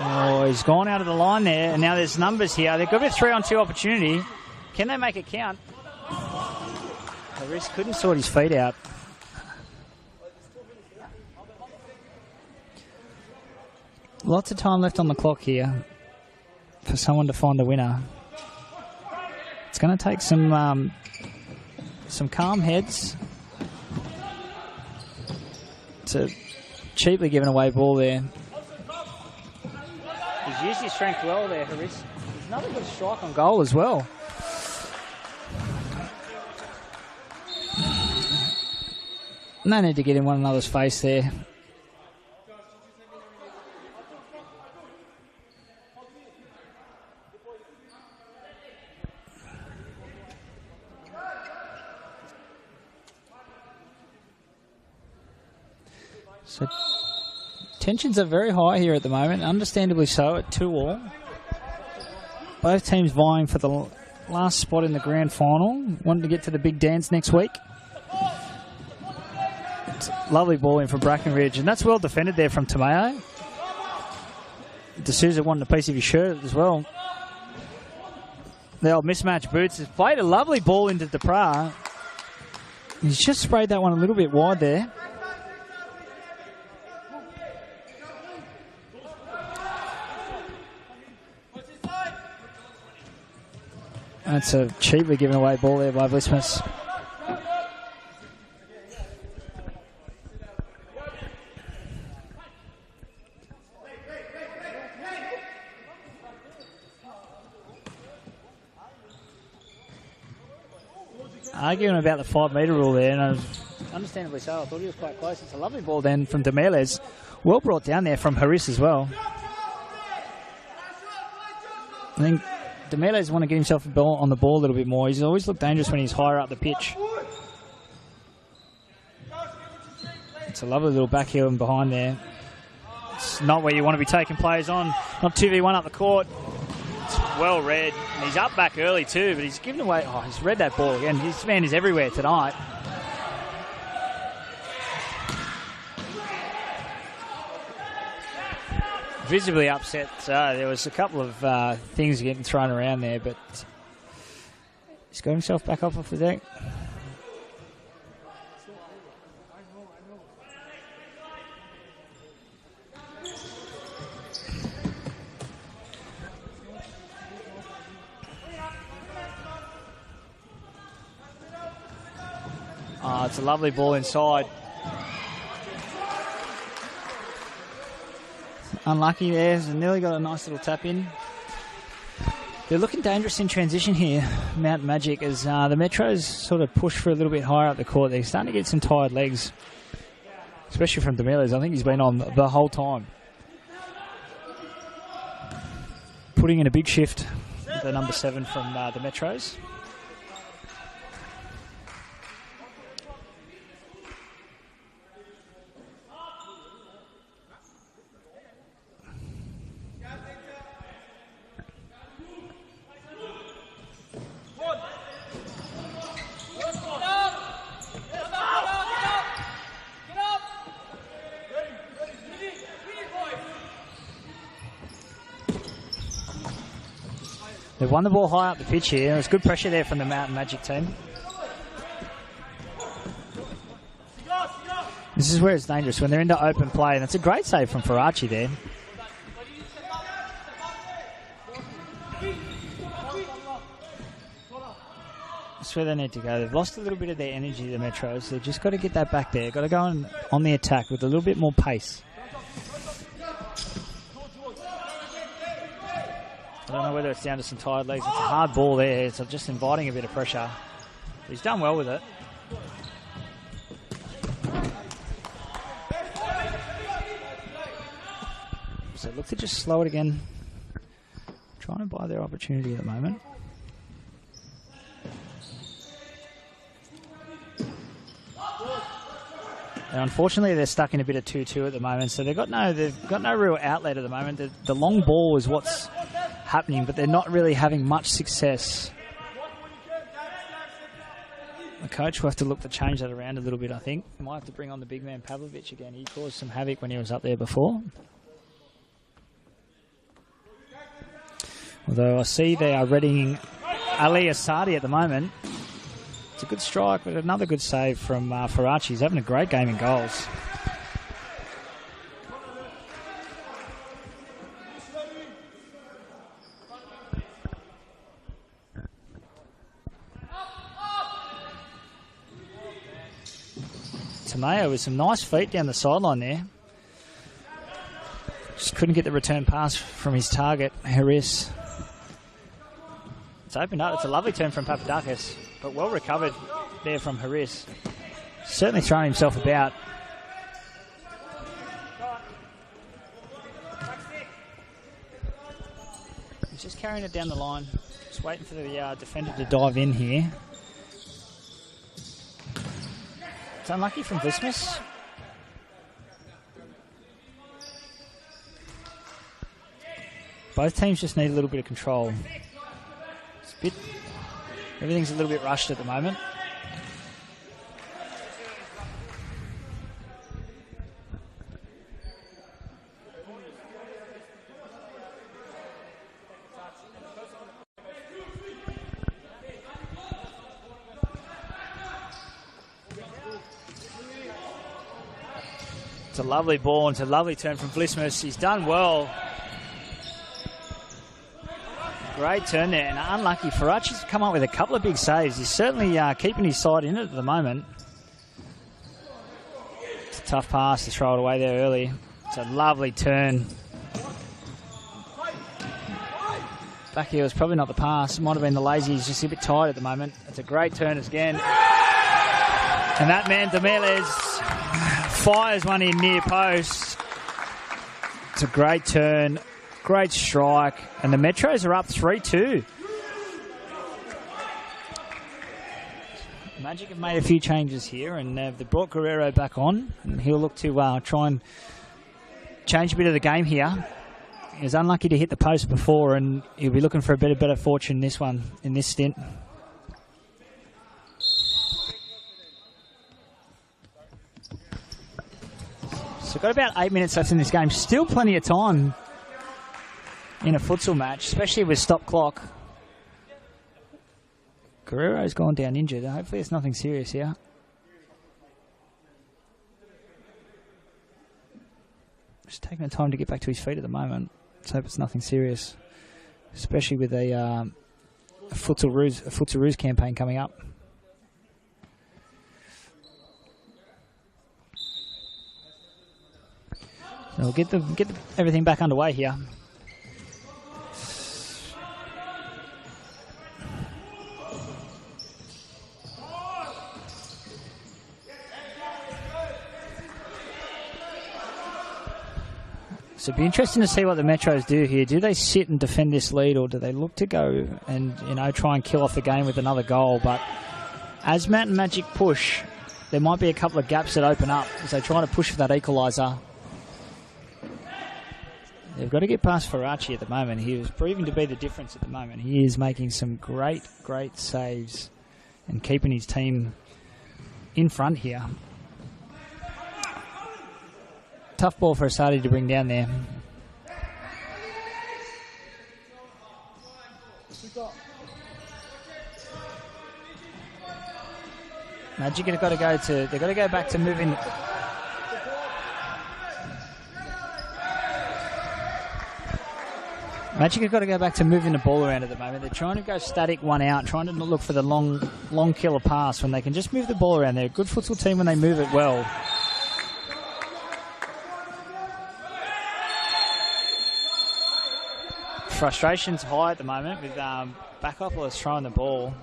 Oh, he's gone out of the line there, and now there's numbers here. They've got a 3-on-2 opportunity. Can they make it count? Harris couldn't sort his feet out. Lots of time left on the clock here for someone to find a winner. It's going to take some calm heads to cheaply give an away ball there. He's used his strength well there, Harris. He's another good strike on goal as well. No need to get in one another's face there. So tensions are very high here at the moment, understandably so, at 2-2. Both teams vying for the last spot in the grand final, wanting to get to the big dance next week. It's a lovely ball in from Brackenridge, and that's well defended there from Tomeo. D'Souza wanted a piece of his shirt as well. The old mismatch boots has played a lovely ball into Depra. He's just sprayed that one a little bit wide there. That's a cheaply given away ball there by Vlismas. Arguing about the 5-metre rule there, and understandably so. I thought he was quite close. It's a lovely ball then from Demeles. Well brought down there from Harris as well. I think Demeles want to get himself on the ball a little bit more. He's always looked dangerous when he's higher up the pitch. It's a lovely little back heel and behind there. It's not where you want to be taking players on. Not 2v1 up the court. It's well read. And he's up back early too, but he's given away. Oh, he's read that ball again. This man is everywhere tonight. Visibly upset. There was a couple of things getting thrown around there, but he's got himself back off the deck. It's a lovely ball inside. Unlucky there. Nearly got a nice little tap in. They're looking dangerous in transition here, Mount Magic, as the Metros sort of push for a little bit higher up the court. They're starting to get some tired legs, especially from Demeles. I think he's been on the whole time. Putting in a big shift with the number 7 from the Metros. They've won the ball high up the pitch here. There's good pressure there from the Mountain Magic team. This is where it's dangerous, when they're into open play. And it's a great save from Faraci there. That's where they need to go. They've lost a little bit of their energy, the Metros. They've just got to get that back there. Got to go on the attack with a little bit more pace. I don't know whether it's down to some tired legs. It's a hard ball there. It's just inviting a bit of pressure. He's done well with it. So look to just slow it again. trying to buy their opportunity at the moment. And unfortunately, they're stuck in a bit of 2-2 at the moment, so they've got no real outlet at the moment. The long ball is what's happening, but they're not really having much success. The coach will have to look to change that around a little bit, I think. Might have to bring on the big man Pavlovic again. He caused some havoc when he was up there before. Although I see they are readying Ali Asadi at the moment. It's a good strike, but another good save from Faraci. He's having a great game in goals. Tameo with some nice feet down the sideline there. Just couldn't get the return pass from his target, Harris. It's opened up. It's a lovely turn from Papadakis, but well recovered there from Harris. Certainly throwing himself about. He's just carrying it down the line. Just waiting for the defender to dive in here. It's unlucky from Vlismus. Both teams just need a little bit of control. Everything's a little bit rushed at the moment. It's a lovely ball. It's a lovely turn from Vlismus. He's done well. Great turn there, and unlucky. Faraci's come up with a couple of big saves. He's certainly keeping his side in it at the moment. It's a tough pass to throw it away there early. It's a lovely turn. Back here was probably not the pass. It might have been the lazy. He's just a bit tired at the moment. It's a great turn again. And that man, Demeles, fires one in near post. It's a great turn. Great strike, and the Metros are up 3-2. Majik have made a few changes here, and they've brought Guerrero back on, and he'll look to try and change a bit of the game here. He was unlucky to hit the post before, and he'll be looking for a bit of better fortune in this stint. So got about 8 minutes left in this game. Still plenty of time in a futsal match, especially with stop clock. Guerrero's gone down injured. Hopefully it's nothing serious here. Just taking the time to get back to his feet at the moment. Let's hope it's nothing serious, especially with a Futsal Ruse campaign coming up. So we'll get everything back underway here. So it'd be interesting to see what the Metros do here. Do they sit and defend this lead, or do they look to go and try and kill off the game with another goal? But as Matt and Majik push, there might be a couple of gaps that open up as they try to push for that equaliser. They've got to get past Faraci at the moment. He is proving to be the difference at the moment. He is making some great saves and keeping his team in front here. Tough ball for Asadi to bring down there. Majik have got to go to. They've got to go back to moving. Majik have got to go back to moving the ball around at the moment. They're trying to go static one out, trying to look for the long killer pass when they can just move the ball around. They're a good futsal team when they move it well. Frustration's high at the moment with Backopolis throwing the ball.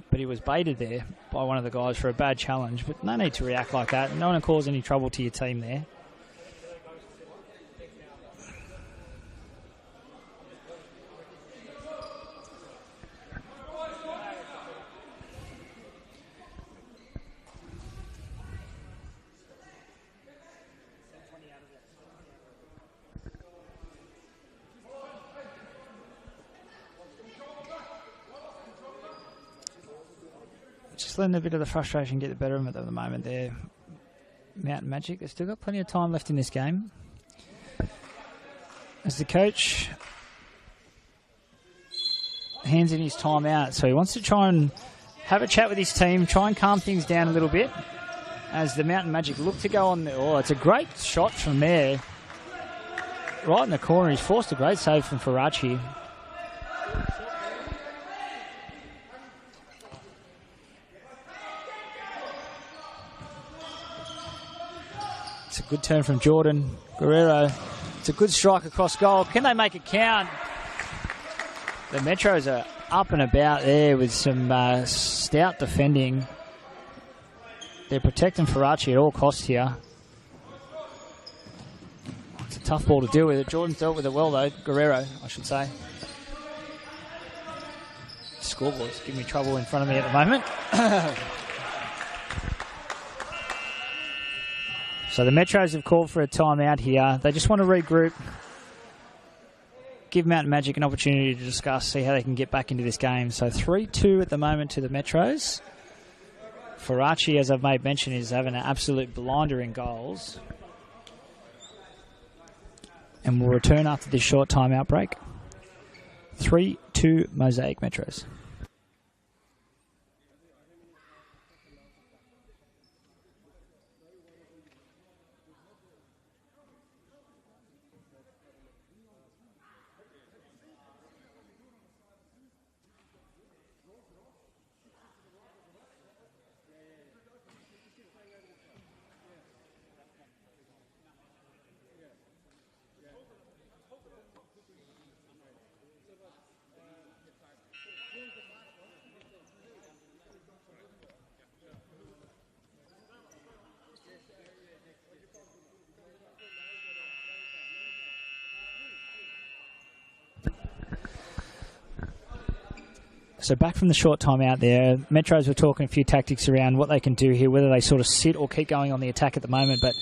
But he was baited there by one of the guys for a bad challenge. But no need to react like that. No one will cause any trouble to your team there. just letting a bit of the frustration get the better of them at the moment there. Mountain Magic, they've still got plenty of time left in this game. As the coach hands in his time out, so he wants to try and have a chat with his team, try and calm things down a little bit as the Mountain Magic look to go on. Oh, it's a great shot from there. Right in the corner, he's forced a great save from Faraci. It's a good turn from Jordan Guerrero. It's a good strike across goal. Can they make it count? The Metros are up and about there with some stout defending. They're protecting Faraci at all costs here. It's a tough ball to deal with. Jordan's dealt with it well, though. Guerrero, I should say. Scoreboard's giving me trouble in front of me at the moment. So the Metros have called for a timeout here. They just want to regroup, give Mountain Magic an opportunity to discuss, see how they can get back into this game. So 3-2 at the moment to the Metros. Faraci, as I've made mention, is having an absolute blinder in goals. And we'll return after this short timeout break. 3-2 Mosaic Metros. So back from the short time out there, Metros were talking a few tactics around what they can do here, whether they sort of sit or keep going on the attack at the moment. But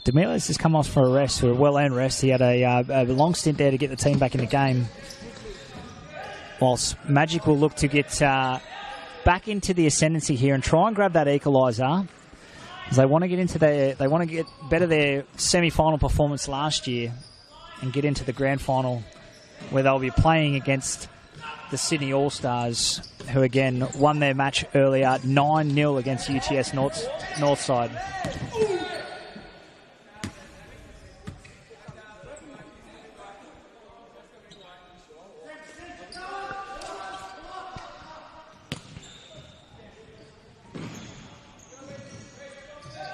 Demiles has come off for a rest, for a well-earned rest. He had a long stint there to get the team back in the game. Whilst Majik will look to get back into the ascendancy here and try and grab that equaliser. As they want to get into they want to get better their semi-final performance last year and get into the grand final, where they'll be playing against the Sydney All-Stars, who again won their match earlier 9-0 against UTS Northside.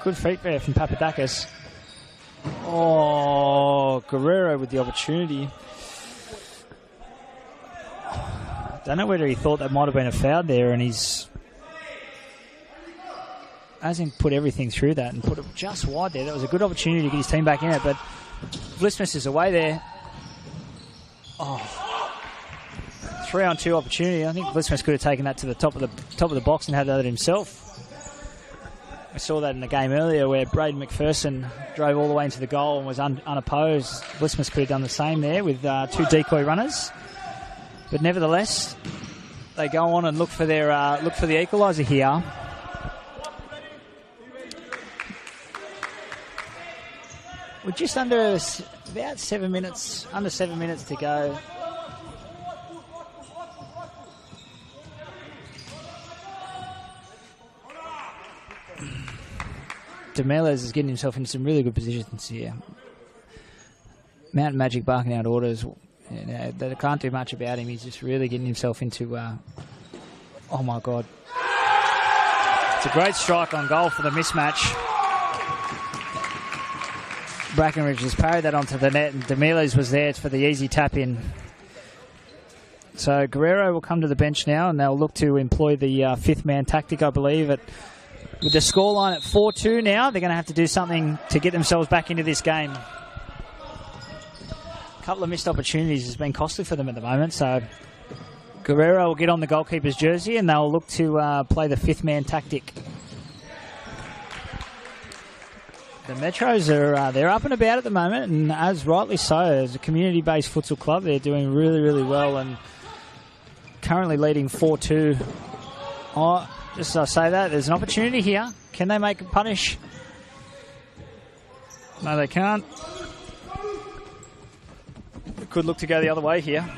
Good feet there from Papadakis. Oh, Guerrero with the opportunity. Don't know whether he thought that might have been a foul there, and he's hasn't put everything through that and put it just wide there. That was a good opportunity to get his team back in it, but Vlismus is away there. Oh, 3-on-2 opportunity. I think Vlismus could have taken that to the top of the box and had that himself. We saw that in the game earlier where Braden McPherson drove all the way into the goal and was unopposed. Vlismus could have done the same there with two decoy runners. But nevertheless, they go on and look for the equaliser here. We're just under 7 minutes to go. Demeles is getting himself into some really good positions here. Mountain Magic barking out orders. They can't do much about him. He's just really getting himself into... oh, my God. It's a great strike on goal for the mismatch. Brackenridge has parried that onto the net, and Demiles was there for the easy tap-in. So Guerrero will come to the bench now, and they'll look to employ the fifth-man tactic, I believe. With the scoreline at 4-2 now, they're going to have to do something to get themselves back into this game. A couple of missed opportunities has been costly for them at the moment, so Guerrero will get on the goalkeeper's jersey and they'll look to play the fifth-man tactic. The Metros are they're up and about at the moment, and as rightly so. As a community-based futsal club, they're doing really, really well and currently leading 4-2. just as I say that, there's an opportunity here. Can they make a punish? No, they can't. It could look to go the other way here.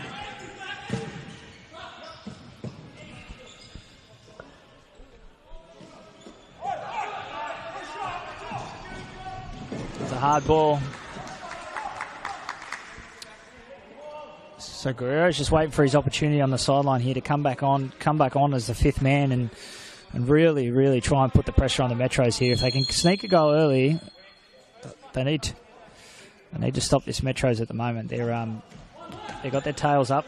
It's a hard ball. So Guerrero's just waiting for his opportunity on the sideline here to come back on as the fifth man and really, really try and put the pressure on the Metros here. If they can sneak a goal early, they need to stop this Metros at the moment. They got their tails up.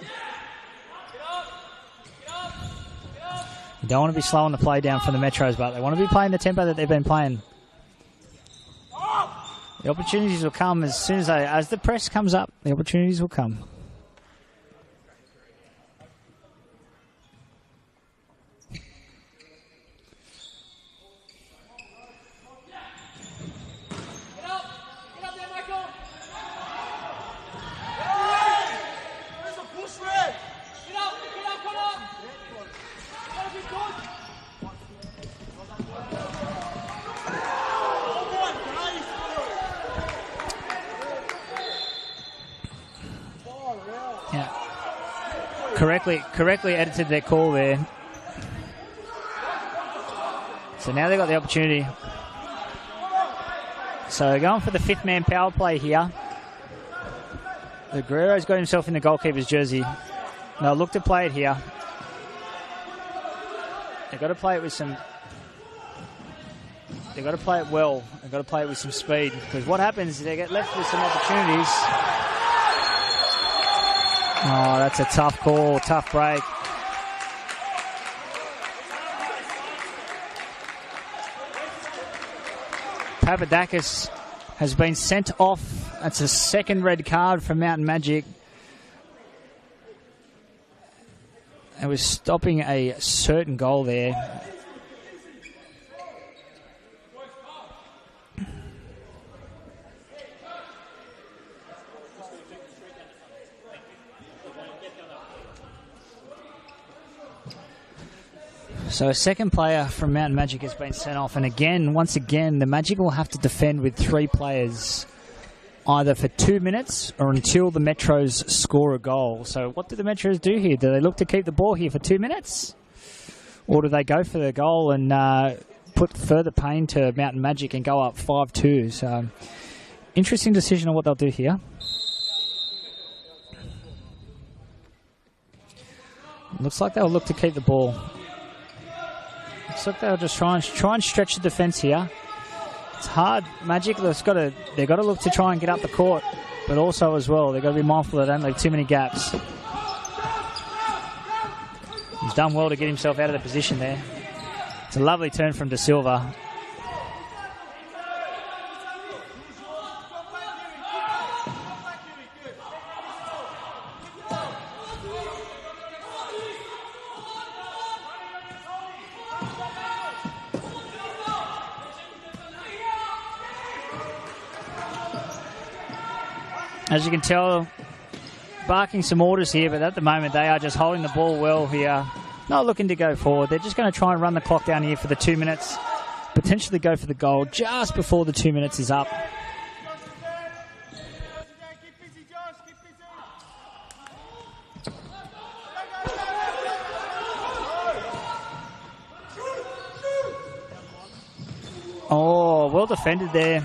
You don't want to be slowing the play down for the Metros, but they want to be playing the tempo that they've been playing. The opportunities will come as soon as the press comes up. The opportunities will come. Correctly edited their call there. So now they've got the opportunity. So they're going for the fifth man power play here. The Guerrero's got himself in the goalkeeper's jersey. They'll look to play it here. They've got to play it with some... They've got to play it well. They've got to play it with some speed. Because what happens is they get left with some opportunities. Oh, that's a tough call, tough break. Papadakis has been sent off. That's a second red card from Mountain Magic. It was stopping a certain goal there. So a second player from Mountain Magic has been sent off. And again, once again, the Magic will have to defend with three players either for 2 minutes or until the Metros score a goal. So what do the Metros do here? Do they look to keep the ball here for 2 minutes? Or do they go for the goal and put further pain to Mountain Magic and go up 5-2? So interesting decision on what they'll do here. Looks like they'll look to keep the ball. Looks like they'll just try and stretch the defence here. It's hard. Magic, they've got to look to try and get up the court, but also as well they've got to be mindful they don't leave too many gaps. He's done well to get himself out of the position there. It's a lovely turn from De Silva. As you can tell, barking some orders here, but at the moment they are just holding the ball well here. Not looking to go forward. They're just going to try and run the clock down here for the 2 minutes. Potentially go for the goal just before the 2 minutes is up. Oh, well defended there.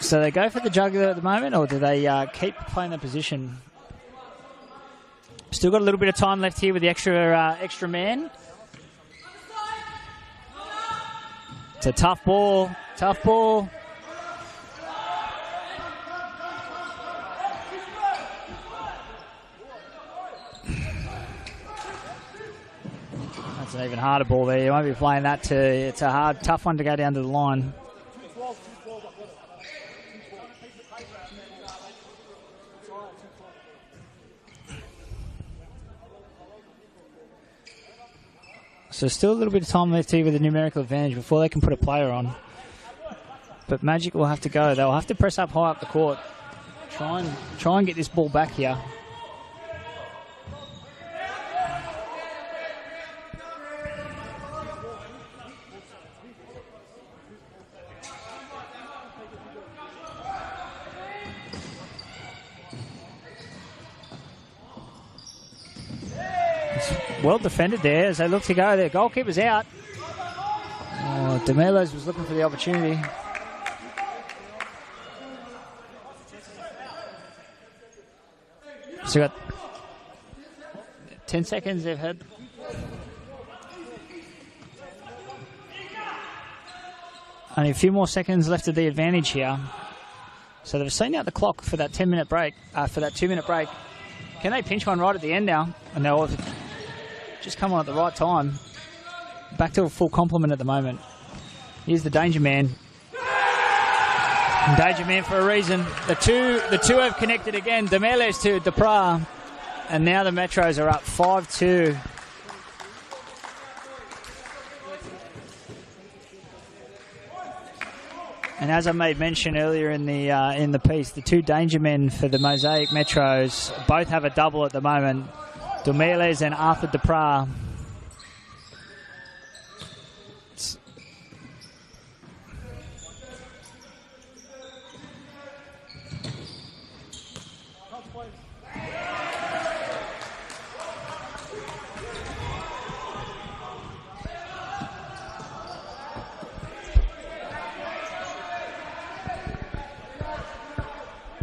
So they go for the jugular at the moment, or do they keep playing the position? Still got a little bit of time left here with the extra man. It's a tough ball. Tough ball. That's an even harder ball there. You won't be playing that to... It's a hard, tough one to go down to the line. So still a little bit of time left here with a numerical advantage before they can put a player on. But Magic will have to go. They'll have to press up high up the court. Try and get this ball back here. It's well defended there as they look to go. Their goalkeeper's out. Oh, Demeles was looking for the opportunity. So got 10 seconds they've had. Only a few more seconds left of the advantage here. So they've seen out the clock for that 10-minute break, for that 2-minute break. Can they pinch one right at the end now? And they'll just come on at the right time. Back to a full complement at the moment. Here's the danger man. Danger man for a reason. The two have connected again. Demeles to Depra. And now the Metros are up 5-2. And as I made mention earlier in the piece, the two danger men for the Mosaic Metros both have a double at the moment. Demeles and Arthur Depra.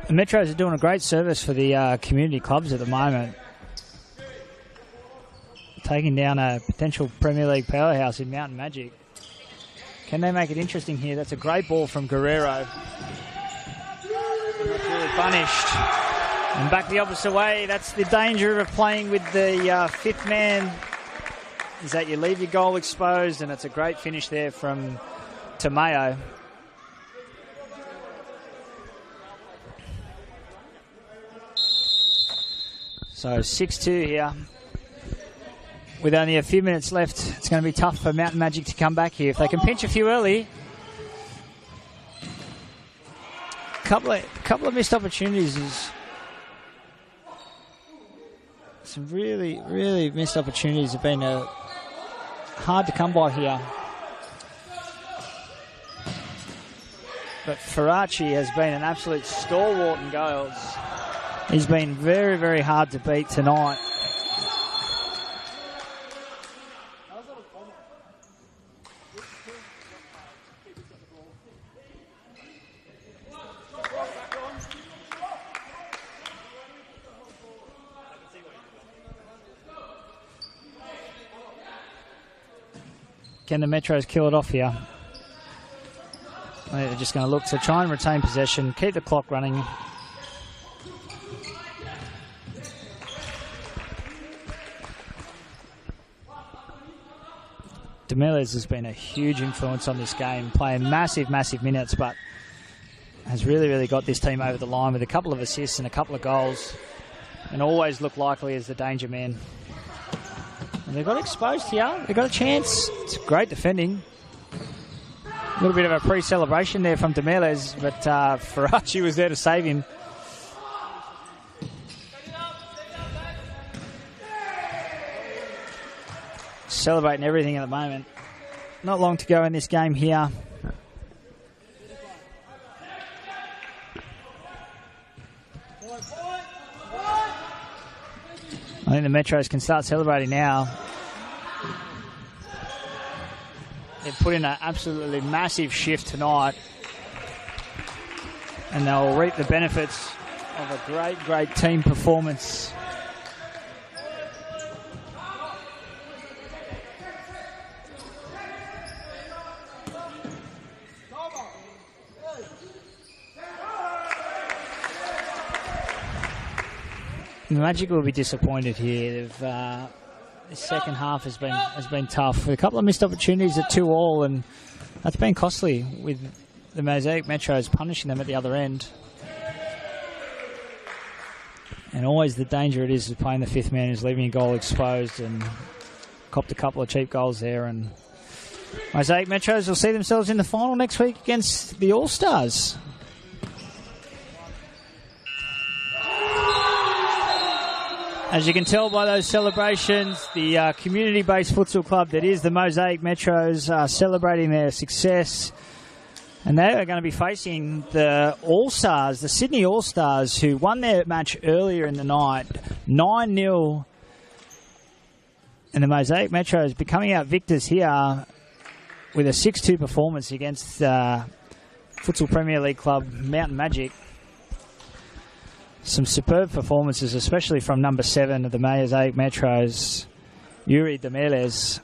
The Metros are doing a great service for the community clubs at the moment. Taking down a potential Premier League powerhouse in Mountain Majik. Can they make it interesting here? That's a great ball from Guerrero. Not really punished. And back the opposite way. That's the danger of playing with the fifth man, is that you leave your goal exposed, and it's a great finish there from Tamayo. So 6-2 here. With only a few minutes left, it's going to be tough for Mountain Majik to come back here. If they can pinch a few early. Couple of missed opportunities. Some really missed opportunities have been hard to come by here. But Faraci has been an absolute stalwart in goals. He's been very hard to beat tonight. Can the Metros kill it off here? They're just going to look to try and retain possession, keep the clock running. Demeles has been a huge influence on this game, playing massive minutes, but has really got this team over the line with a couple of assists and a couple of goals, and always look likely as the danger man. And they got exposed here. They got a chance. It's great defending. A little bit of a pre-celebration there from Demeles, but Faraci was there to save him. Celebrating everything at the moment. Not long to go in this game here. I think the Metros can start celebrating now. They've put in an absolutely massive shift tonight, and they'll reap the benefits of a great team performance. The Majik will be disappointed here. The second half has been tough. With a couple of missed opportunities at 2-2, and that's been costly with the Mosaic Metros punishing them at the other end. And always the danger it is of playing the fifth man who's leaving a goal exposed, and copped a couple of cheap goals there. And Mosaic Metros will see themselves in the final next week against the All-Stars. As you can tell by those celebrations, the community-based futsal club that is the Mosaic Metros are celebrating their success. And they are going to be facing the All-Stars, the Sydney All-Stars, who won their match earlier in the night, 9-0 And the Mosaic Metros becoming out victors here with a 6-2 performance against Futsal Premier League club Mountain Majik. Some superb performances, especially from number 7 of the Mosaic Metros, Yuri Demeles.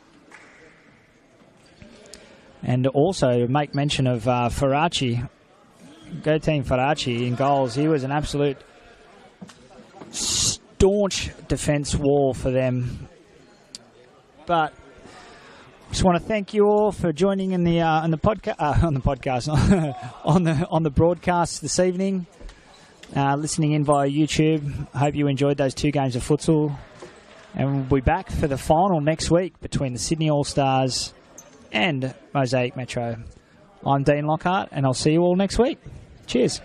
And also make mention of Faraci. Go team Faraci in goals. He was an absolute staunch defence wall for them. But just want to thank you all for joining in the on the podcast on the broadcast this evening. Listening in via YouTube. I hope you enjoyed those 2 games of futsal. And we'll be back for the final next week between the Sydney All-Stars and Mosaic Metro. I'm Dean Lockhart, and I'll see you all next week. Cheers.